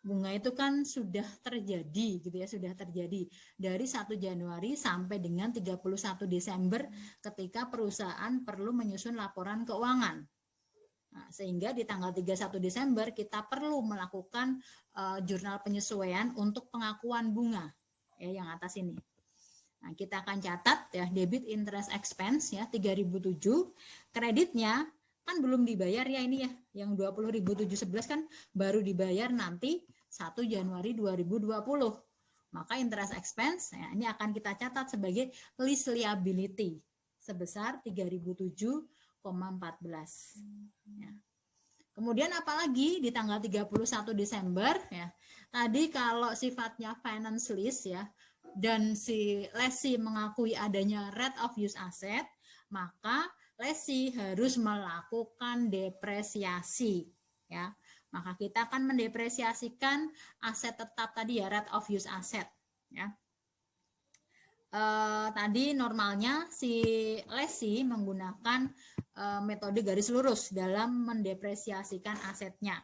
bunga itu kan sudah terjadi gitu ya, sudah terjadi dari 1 Januari sampai dengan 31 Desember ketika perusahaan perlu menyusun laporan keuangan. Nah, sehingga di tanggal 31 Desember kita perlu melakukan jurnal penyesuaian untuk pengakuan bunga ya, yang atas ini. Nah, kita akan catat ya debit interest expense ya 3.007, kreditnya kan belum dibayar ya ini ya, yang 20.711 kan baru dibayar nanti 1 Januari 2020. Maka interest expense ya, ini akan kita catat sebagai lease liability sebesar 3.007,14. Ya. Kemudian apalagi di tanggal 31 Desember ya. Tadi kalau sifatnya finance lease ya dan si lesi mengakui adanya right of use asset, maka lesi harus melakukan depresiasi ya. Maka kita akan mendepresiasikan aset tetap tadi ya, right of use asset ya. Tadi normalnya si lesi menggunakan metode garis lurus dalam mendepresiasikan asetnya.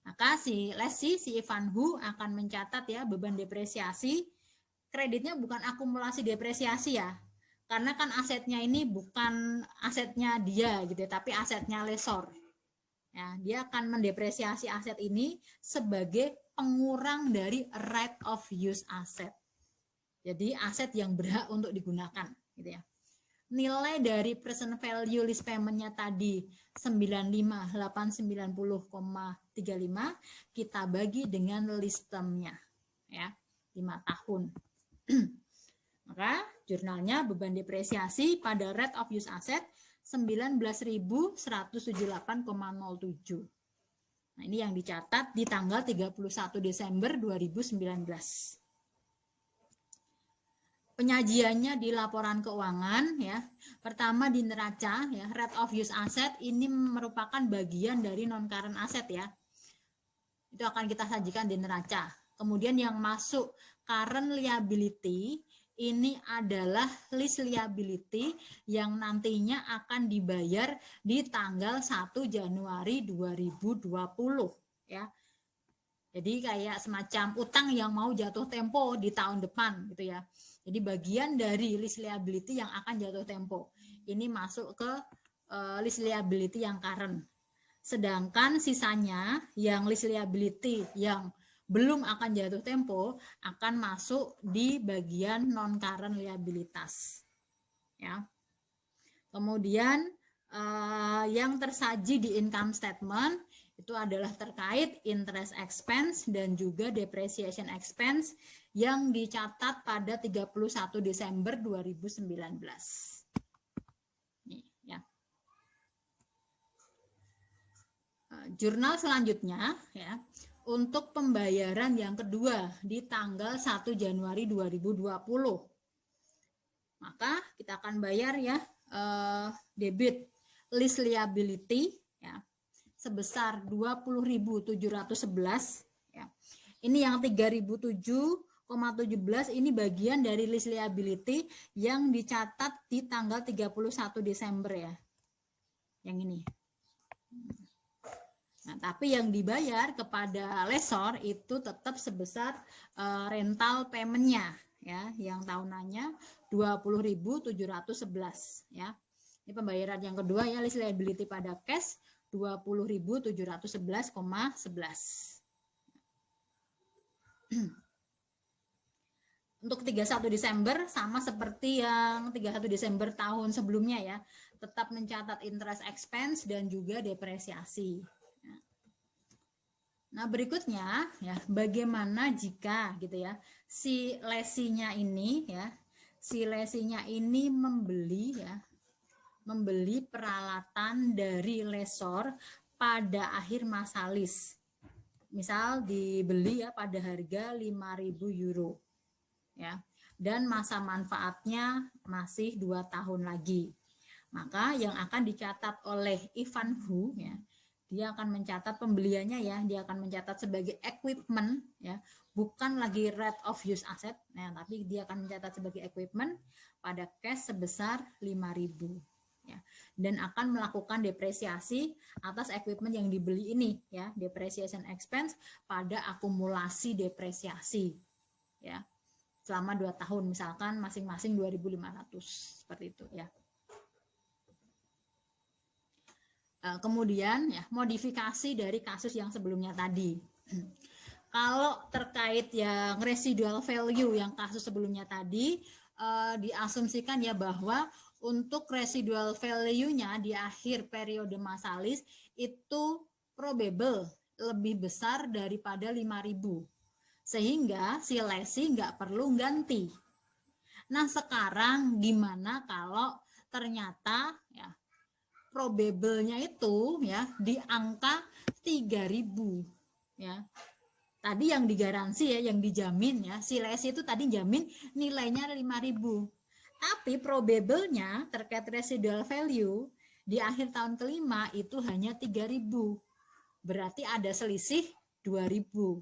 Maka si lesi, si Ivan Hu akan mencatat ya beban depresiasi. Kreditnya bukan akumulasi depresiasi ya, karena kan asetnya ini bukan asetnya dia gitu ya, tapi asetnya lesor. Ya, dia akan mendepresiasi aset ini sebagai pengurang dari right of use asset. Jadi aset yang berhak untuk digunakan gitu ya. Nilai dari present value lease payment-nya tadi 95.890,35 kita bagi dengan lease term-nya ya, 5 tahun. Maka jurnalnya beban depresiasi pada rate of use asset 19.178,07. Nah, ini yang dicatat di tanggal 31 Desember 2019. Penyajiannya di laporan keuangan ya. Pertama di neraca ya, rate of use asset ini merupakan bagian dari non current asset ya. Itu akan kita sajikan di neraca. Kemudian yang masuk current liability ini adalah list liability yang nantinya akan dibayar di tanggal 1 Januari 2020 ya. Jadi kayak semacam utang yang mau jatuh tempo di tahun depan gitu ya. Jadi bagian dari list liability yang akan jatuh tempo. Ini masuk ke list liability yang current. Sedangkan sisanya yang list liability yang belum akan jatuh tempo akan masuk di bagian non current liabilitas. Ya. Kemudian yang tersaji di income statement itu adalah terkait interest expense dan juga depreciation expense yang dicatat pada 31 Desember 2019. Nih, ya. Jurnal selanjutnya ya, untuk pembayaran yang kedua di tanggal 1 Januari 2020. Maka kita akan bayar ya debit list liability ya sebesar 20.711 ya. Ini yang 3.007,17 ini bagian dari list liability yang dicatat di tanggal 31 Desember ya. Yang ini. Nah, tapi yang dibayar kepada lessor itu tetap sebesar rental payment-nya ya, yang tahunannya 20.711 ya. Ini pembayaran yang kedua ya, list liability pada cash 20.711,11. Untuk 31 Desember sama seperti yang 31 Desember tahun sebelumnya ya, tetap mencatat interest expense dan juga depresiasi. Nah, berikutnya ya, bagaimana jika gitu ya, si lesinya ini ya, si lesinya ini membeli peralatan dari lessor pada akhir masa lease. Misal dibeli ya pada harga 5.000 euro. Ya. Dan masa manfaatnya masih 2 tahun lagi. Maka yang akan dicatat oleh Ivan Hu ya, dia akan mencatat pembeliannya ya, dia akan mencatat sebagai equipment ya, bukan lagi right of use asset, nah, tapi dia akan mencatat sebagai equipment pada cash sebesar 5.000 ya, dan akan melakukan depresiasi atas equipment yang dibeli ini ya, depreciation expense pada akumulasi depresiasi ya, selama 2 tahun misalkan masing-masing 2.500 seperti itu ya. Kemudian ya, modifikasi dari kasus yang sebelumnya tadi. Kalau terkait yang residual value yang kasus sebelumnya tadi, diasumsikan ya bahwa untuk residual value-nya di akhir periode masa lease itu probable lebih besar daripada 5.000. Sehingga si lesi nggak perlu ganti. Nah, sekarang gimana kalau ternyata ya probable-nya itu ya di angka 3.000 ya. Tadi yang digaransi ya, yang dijamin ya, si lesi itu tadi jamin nilainya 5.000. Tapi probable-nya terkait residual value di akhir tahun kelima itu hanya 3.000. Berarti ada selisih 2.000.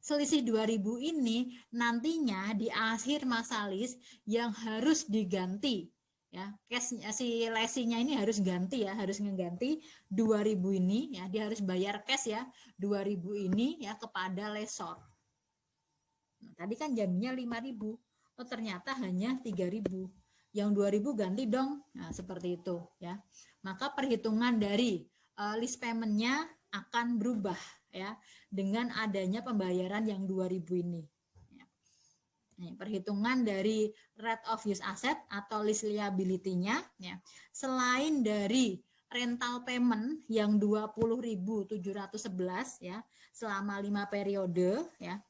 Selisih 2.000 ini nantinya di akhir masa lease yang harus diganti ya, cashnya si lesinya ini harus ganti ya, harus ngeganti 2.000 ini ya, dia harus bayar cash ya 2.000 ini ya kepada lessor. Nah, tadi kan jaminnya 5.000, oh ternyata hanya 3.000, yang 2.000 ganti dong. Nah, seperti itu ya. Maka perhitungan dari list payment-nya akan berubah ya dengan adanya pembayaran yang 2.000 ini. Nih, perhitungan dari right of use asset atau list liability-nya ya. Selain dari rental payment yang 20.711 ya selama 5 periode ya.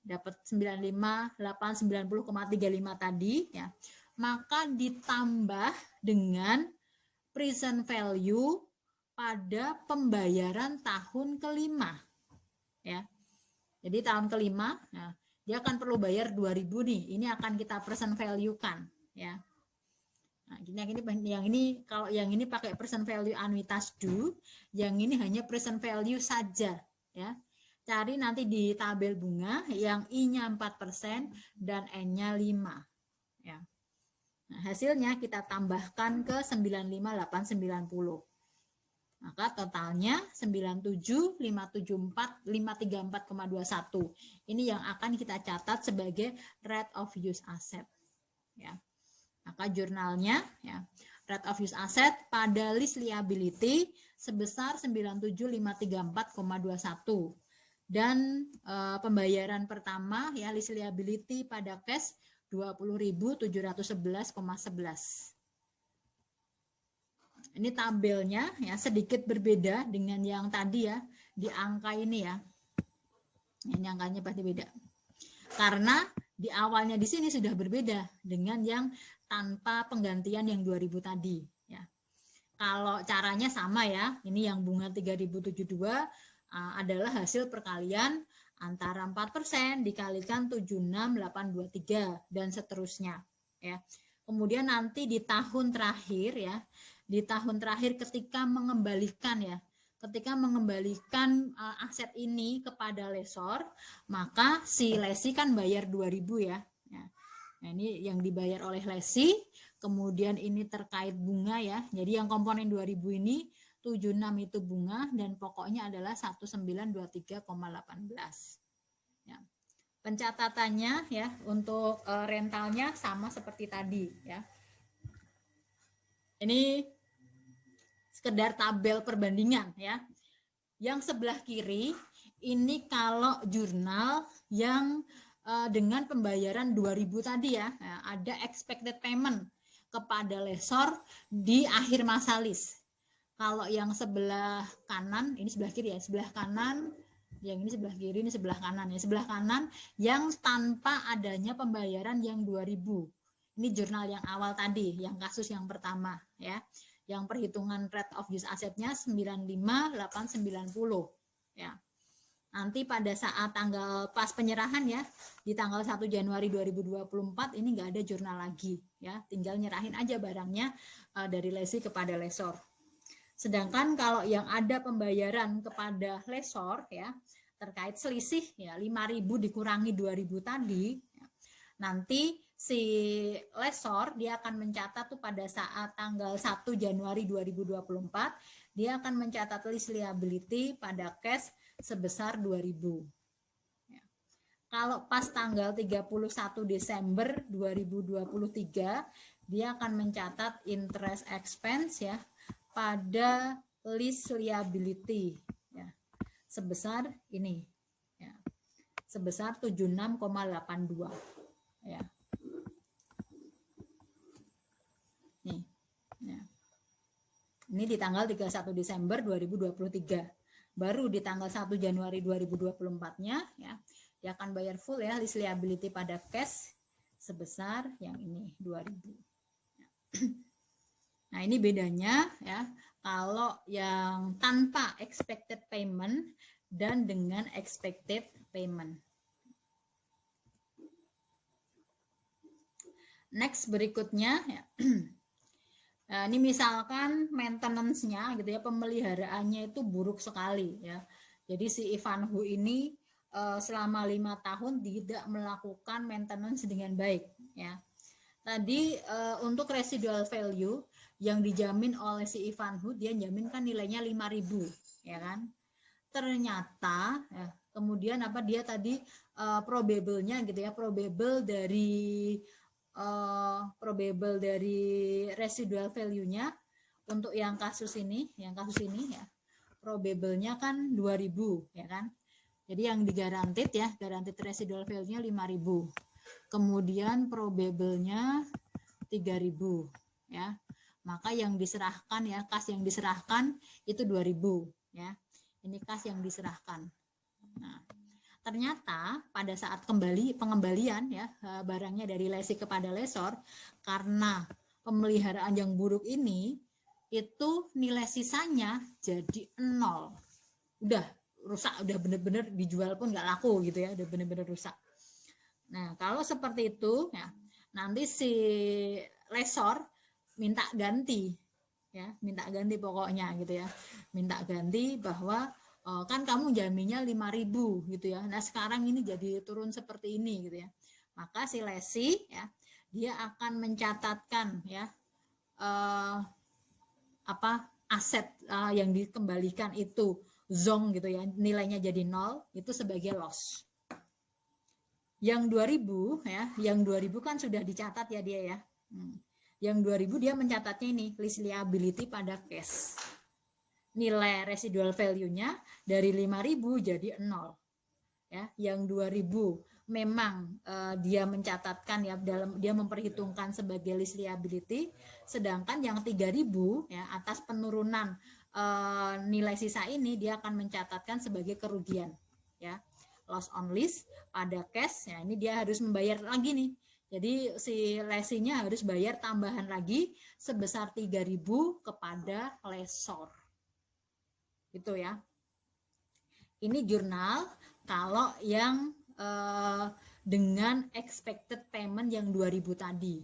Dapat 95, 8, 90,35 tadi ya. Maka ditambah dengan present value pada pembayaran tahun kelima ya. Jadi tahun kelima nah, dia akan perlu bayar 2.000 nih. Ini akan kita present value kan ya. Nah, yang ini kalau yang ini pakai present value anuitas due, yang ini hanya present value saja ya. Cari nanti di tabel bunga yang I-nya 4% dan N-nya 5. Ya. Nah, hasilnya kita tambahkan ke 95890. Maka totalnya 97.534.534,21. Ini yang akan kita catat sebagai rate of use asset. Ya. Maka jurnalnya ya, rate of use asset pada list liability sebesar 97.534,21. Dan pembayaran pertama ya list liability pada cash 20.711,11. Ini tabelnya ya sedikit berbeda dengan yang tadi ya di angka ini ya. Ini angkanya pasti beda. Karena di awalnya di sini sudah berbeda dengan yang tanpa penggantian yang 2000 tadi ya. Kalau caranya sama ya. Ini yang bunga 3072 adalah hasil perkalian antara 4% dikalikan 76823 dan seterusnya ya. Kemudian nanti di tahun terakhir ya, di tahun terakhir ketika mengembalikan ya, ketika mengembalikan aset ini kepada lesor, maka si lesi kan bayar 2000 ya. Nah, ini yang dibayar oleh lesi, kemudian ini terkait bunga ya. Jadi yang komponen 2000 ini 76 itu bunga dan pokoknya adalah 1923,18. Ya. Pencatatannya ya untuk rentalnya sama seperti tadi ya. Ini sekedar tabel perbandingan ya. Yang sebelah kiri ini kalau jurnal yang dengan pembayaran 2000 tadi ya, ada expected payment kepada lesor di akhir masa lease. Kalau yang sebelah kanan, ini sebelah kiri ya, sebelah kanan, yang ini sebelah kiri, ini sebelah kanan ya. Sebelah kanan yang tanpa adanya pembayaran yang 2000. Ini jurnal yang awal tadi, yang kasus yang pertama ya. Yang perhitungan rate of use asetnya 95890 ya. Nanti pada saat tanggal pas penyerahan ya, di tanggal 1 Januari 2024 ini nggak ada jurnal lagi ya. Tinggal nyerahin aja barangnya dari lesi kepada lesor. Sedangkan kalau yang ada pembayaran kepada lesor ya terkait selisih ya 5.000 dikurangi 2.000 tadi ya, nanti si lesor dia akan mencatat tuh pada saat tanggal 1 Januari 2024 dia akan mencatat list liability pada cash sebesar 2.000. Ya. Kalau pas tanggal 31 Desember 2023 dia akan mencatat interest expense ya pada list liability ya, sebesar ini ya, sebesar 76,82 ya. Nih ya. Ini di tanggal 31 Desember 2023. Baru di tanggal 1 Januari 2024-nya ya dia akan bayar full ya list liability pada cash sebesar yang ini 2.000 ya. Nah, ini bedanya ya, kalau yang tanpa expected payment dan dengan expected payment. Next berikutnya ya. Nah, ini misalkan maintenance-nya gitu ya, pemeliharaannya itu buruk sekali ya. Jadi si Ivanhoe ini selama 5 tahun tidak melakukan maintenance dengan baik ya. Tadi untuk residual value yang dijamin oleh si Ivanhoe dia jaminkan nilainya 5.000 ya kan. Ternyata ya, kemudian apa dia tadi probable-nya gitu ya, probable dari residual value-nya untuk yang kasus ini ya, probable-nya kan 2.000 ya kan. Jadi yang digarantit ya, guaranteed residual value-nya 5.000. Kemudian probable-nya 3.000 ya. Maka yang diserahkan ya, kas yang diserahkan itu 2.000 ya. Ini kas yang diserahkan. Nah, ternyata pada saat pengembalian ya barangnya dari lesi kepada lesor karena pemeliharaan yang buruk ini itu nilai sisanya jadi 0. Udah rusak, udah bener-bener dijual pun nggak laku gitu ya, udah bener-bener rusak. Nah, kalau seperti itu ya, nanti si lesor minta ganti ya, minta ganti pokoknya gitu ya. Minta ganti bahwa Kan kamu jaminnya 5.000 gitu ya. Nah, sekarang ini jadi turun seperti ini gitu ya. Maka si lesi ya, dia akan mencatatkan ya aset yang dikembalikan itu zong gitu ya, nilainya jadi 0, itu sebagai loss. Yang 2000 ya, yang 2000 kan sudah dicatat ya dia ya. Yang 2000 dia mencatatnya ini list liability pada cash. Nilai residual value-nya dari 5.000 jadi 0. Ya, yang 2000 memang dia mencatatkan ya, dia memperhitungkan sebagai list liability, sedangkan yang 3.000 ya, atas penurunan nilai sisa ini dia akan mencatatkan sebagai kerugian ya, loss on list pada cash ya. Ini dia harus membayar lagi nih, jadi si lesinya harus bayar tambahan lagi sebesar 3.000 kepada lessor gitu ya. Ini jurnal kalau yang dengan expected payment yang 2000 tadi.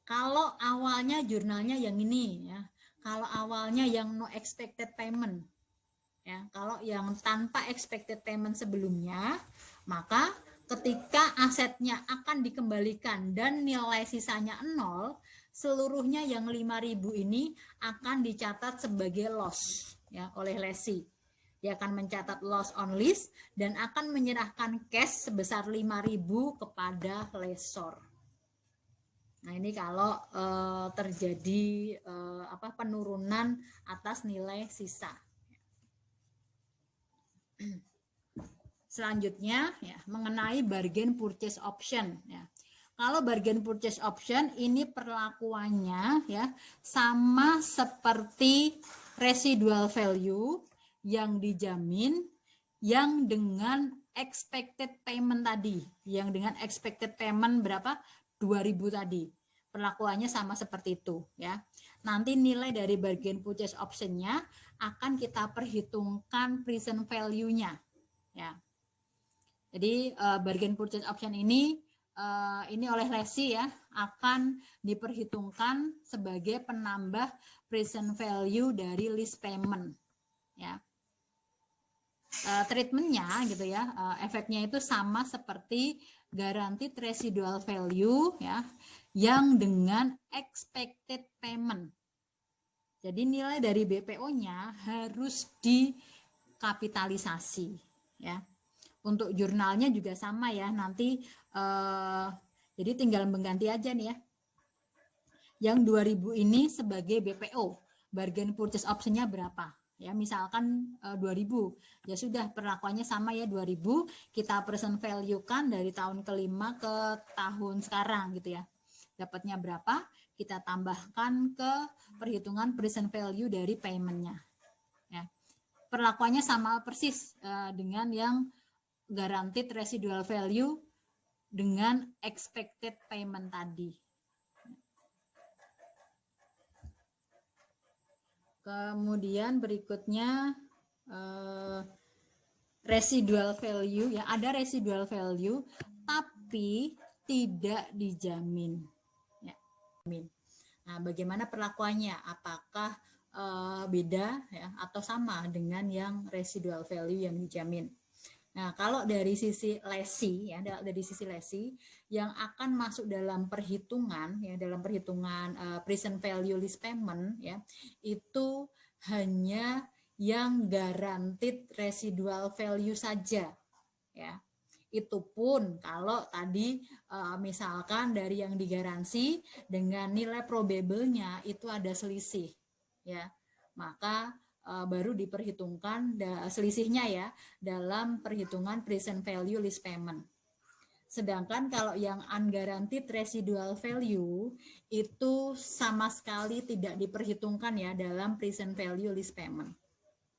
Kalau awalnya jurnalnya yang ini ya. Kalau awalnya yang no expected payment ya, kalau yang tanpa expected payment sebelumnya, maka ketika asetnya akan dikembalikan dan nilai sisanya 0, seluruhnya yang 5.000 ini akan dicatat sebagai loss ya oleh lesi. Dia akan mencatat loss on list dan akan menyerahkan cash sebesar 5.000 kepada lessor. Nah, ini kalau terjadi penurunan atas nilai sisa. Selanjutnya ya, mengenai bargain purchase option ya. Kalau bargain purchase option ini perlakuannya ya sama seperti residual value yang dijamin yang dengan expected payment tadi, yang dengan expected payment berapa? 2.000 tadi. Perlakuannya sama seperti itu ya. Nanti nilai dari bargain purchase option-nya akan kita perhitungkan present value-nya ya. Jadi bargain purchase option ini oleh lesi ya akan diperhitungkan sebagai penambah present value dari list payment ya. Treatmentnya gitu ya, efeknya itu sama seperti guaranteed residual value ya yang dengan expected payment. Jadi nilai dari BPO-nya harus dikapitalisasi ya. Untuk jurnalnya juga sama ya, nanti jadi tinggal mengganti aja nih ya. Yang 2000 ini sebagai BPO, bargain purchase option-nya berapa? Ya, misalkan 2000, ya sudah perlakuannya sama ya 2000, kita present value kan dari tahun kelima ke tahun sekarang gitu ya. Dapatnya berapa? Kita tambahkan ke perhitungan present value dari payment-nya. Ya. Perlakuannya sama persis dengan yang guaranteed residual value dengan expected payment tadi. Kemudian berikutnya residual value ya, ada residual value tapi tidak dijamin ya. Nah, bagaimana perlakuannya? Apakah beda ya atau sama dengan yang residual value yang dijamin? Nah, kalau dari sisi lesi ya, dari sisi lesi yang akan masuk dalam perhitungan ya, dalam perhitungan present value list payment ya, itu hanya yang guaranteed residual value saja ya. Itu pun kalau tadi misalkan dari yang digaransi dengan nilai probable-nya itu ada selisih ya. Maka baru diperhitungkan selisihnya ya dalam perhitungan present value list payment. Sedangkan kalau yang unguaranteed residual value itu sama sekali tidak diperhitungkan ya dalam present value list payment.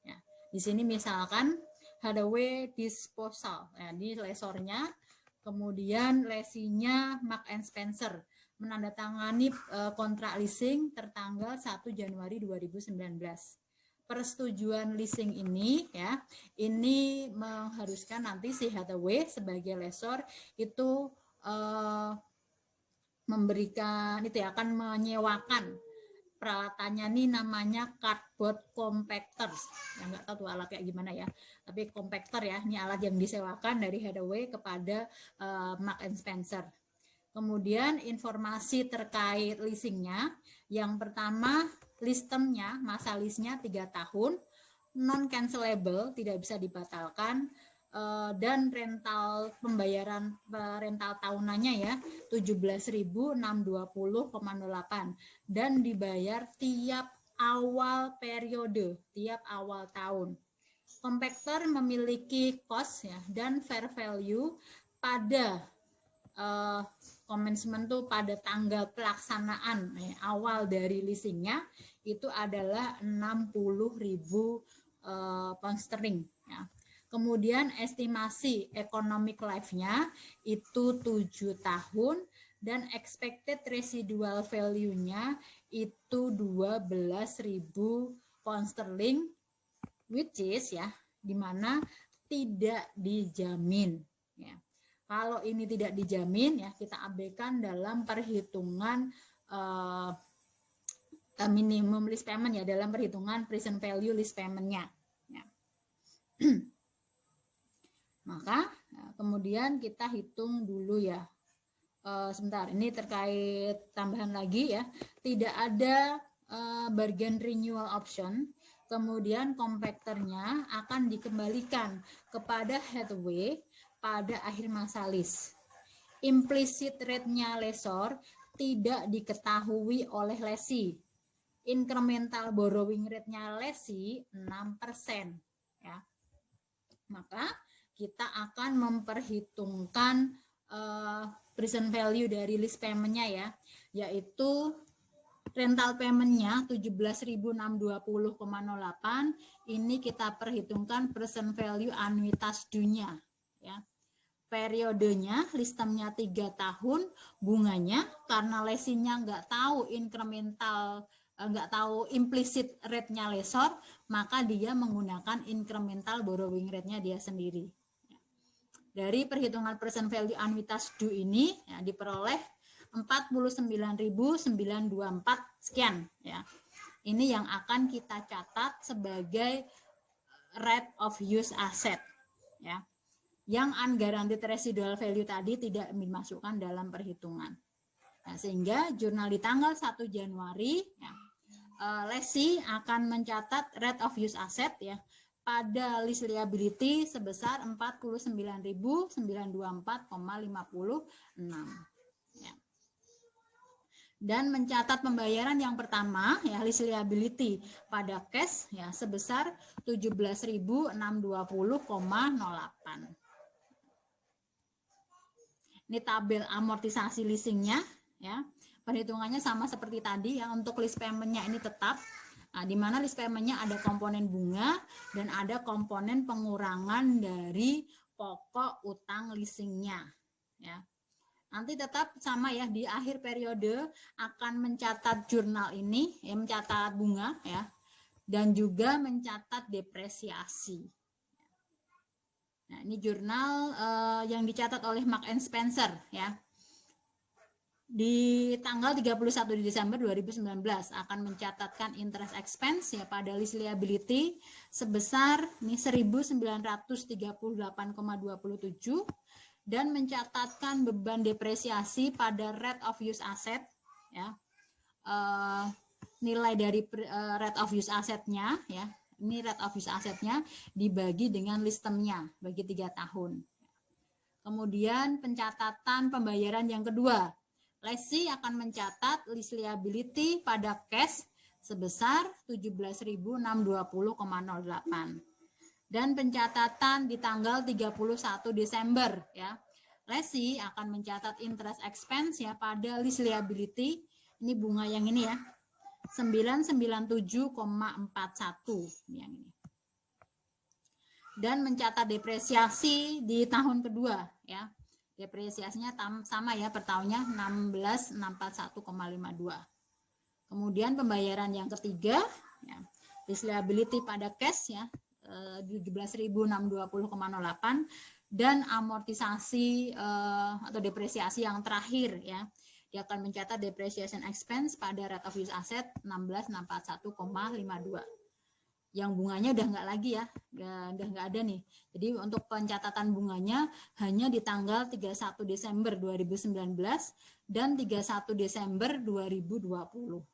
Ya, di sini misalkan Hathaway Disposal, ya, di lessornya, kemudian lesinya Marks and Spencer menandatangani kontrak leasing tertanggal 1 Januari 2019. Persetujuan leasing ini ya, ini mengharuskan nanti si Hathaway sebagai lessor itu memberikan itu ya, akan menyewakan peralatannya nih namanya cardboard compactors. Ya, nggak tahu tuh alat kayak gimana ya. Tapi compactor ya, ini alat yang disewakan dari Hathaway kepada Marks and Spencer. Kemudian informasi terkait leasingnya, yang pertama lease term-nya, masa lease-nya 3 tahun, non cancelable, tidak bisa dibatalkan, dan rental pembayaran rental tahunannya ya 17.620,08 dan dibayar tiap awal periode, tiap awal tahun. Compactor memiliki cost ya dan fair value pada commencement tuh pada tanggal pelaksanaan awal dari leasingnya itu adalah 60.000 pound sterling ya. Kemudian estimasi economic life-nya itu 7 tahun dan expected residual value-nya itu 12.000 pound sterling, which is ya dimana tidak dijamin ya. Kalau ini tidak dijamin ya kita abaikan dalam perhitungan minimum lease payment ya, dalam perhitungan present value lease payment-nya ya. Maka kemudian kita hitung dulu ya. Sebentar, ini terkait tambahan lagi ya. Tidak ada bargain renewal option. Kemudian compactornya akan dikembalikan kepada Hathaway pada akhir masa lease. Implicit rate-nya lessor tidak diketahui oleh lessee. Incremental borrowing rate-nya lessee 6% ya. Maka kita akan memperhitungkan present value dari lease payment-nya ya, yaitu rental payment-nya 17.620,08. Ini kita perhitungkan present value anuitas due-nya ya. Periodenya lease term-nya 3 tahun, bunganya karena lessee-nya nggak tahu incremental, nggak tahu implicit rate-nya lessor, maka dia menggunakan incremental borrowing rate-nya dia sendiri. Dari perhitungan present value anuitas due ini ya, diperoleh 49.924 sekian ya. Ini yang akan kita catat sebagai rate of use asset ya. Yang unguaranteed residual value tadi tidak dimasukkan dalam perhitungan. Nah, sehingga jurnal di tanggal 1 Januari ya, lessee akan mencatat rate of use asset ya pada lease liability sebesar 49.924,56 ya. Dan mencatat pembayaran yang pertama ya lease liability pada cash ya sebesar 17.620,08. Ini tabel amortisasi leasingnya ya. Perhitungannya sama seperti tadi ya, untuk lease payment-nya ini tetap. Nah, di mana lease payment-nya ada komponen bunga dan ada komponen pengurangan dari pokok utang leasingnya ya. Nanti tetap sama ya, di akhir periode akan mencatat jurnal ini ya, mencatat bunga ya, dan juga mencatat depresiasi. Nah, ini jurnal yang dicatat oleh Marks and Spencer ya. Di tanggal 31 Desember 2019 akan mencatatkan interest expense ya pada lease liability sebesar 1.938,27 dan mencatatkan beban depresiasi pada rate of use asset ya. Nilai dari rate of use assetnya ya, ini rate of use assetnya dibagi dengan lease term-nya bagi 3 tahun. Kemudian pencatatan pembayaran yang kedua, lessee akan mencatat lease liability pada cash sebesar 17.620,08 dan pencatatan di tanggal 31 Desember ya. Lessee akan mencatat interest expense ya pada lease liability, ini bunga yang ini ya, 997,41 yang ini. Dan mencatat depresiasi di tahun kedua ya. Depresiasinya sama ya, per tahunnya 16.641,52. Kemudian pembayaran yang ketiga ya, lease liability pada cash ya 17.620,08 dan amortisasi atau depresiasi yang terakhir ya dia akan mencatat depreciation expense pada rate of use asset 16,641,52. Yang bunganya udah nggak lagi ya, udah nggak ada nih. Jadi untuk pencatatan bunganya hanya di tanggal 31 Desember 2019 dan 31 Desember 2020.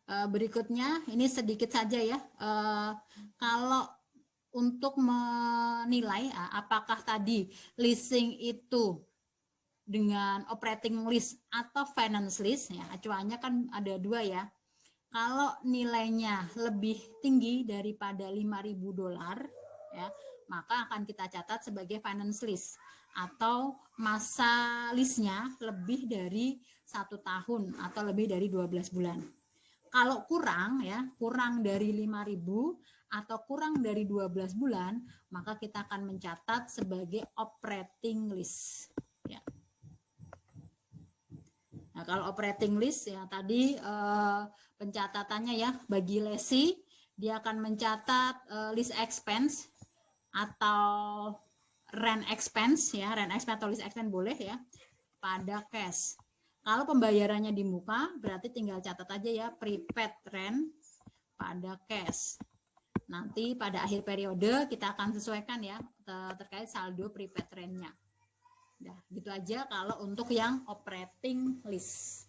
Berikutnya ini sedikit saja ya, kalau untuk menilai apakah tadi leasing itu dengan operating lease atau finance lease, ya acuannya kan ada dua ya. Kalau nilainya lebih tinggi daripada $5.000 ya, maka akan kita catat sebagai finance lease atau masa lease-nya lebih dari 1 tahun atau lebih dari 12 bulan. Kalau kurang ya, kurang dari 5.000 atau kurang dari 12 bulan, maka kita akan mencatat sebagai operating lease. Ya. Nah, kalau operating lease ya tadi pencatatannya ya, bagi lesi dia akan mencatat lease expense atau rent expense ya, rent expense atau lease expense boleh ya, pada cash. Kalau pembayarannya di muka, berarti tinggal catat aja ya, prepaid rent pada cash. Nanti pada akhir periode kita akan sesuaikan ya terkait saldo prepaid rent-nya. Nah, gitu aja kalau untuk yang operating lease.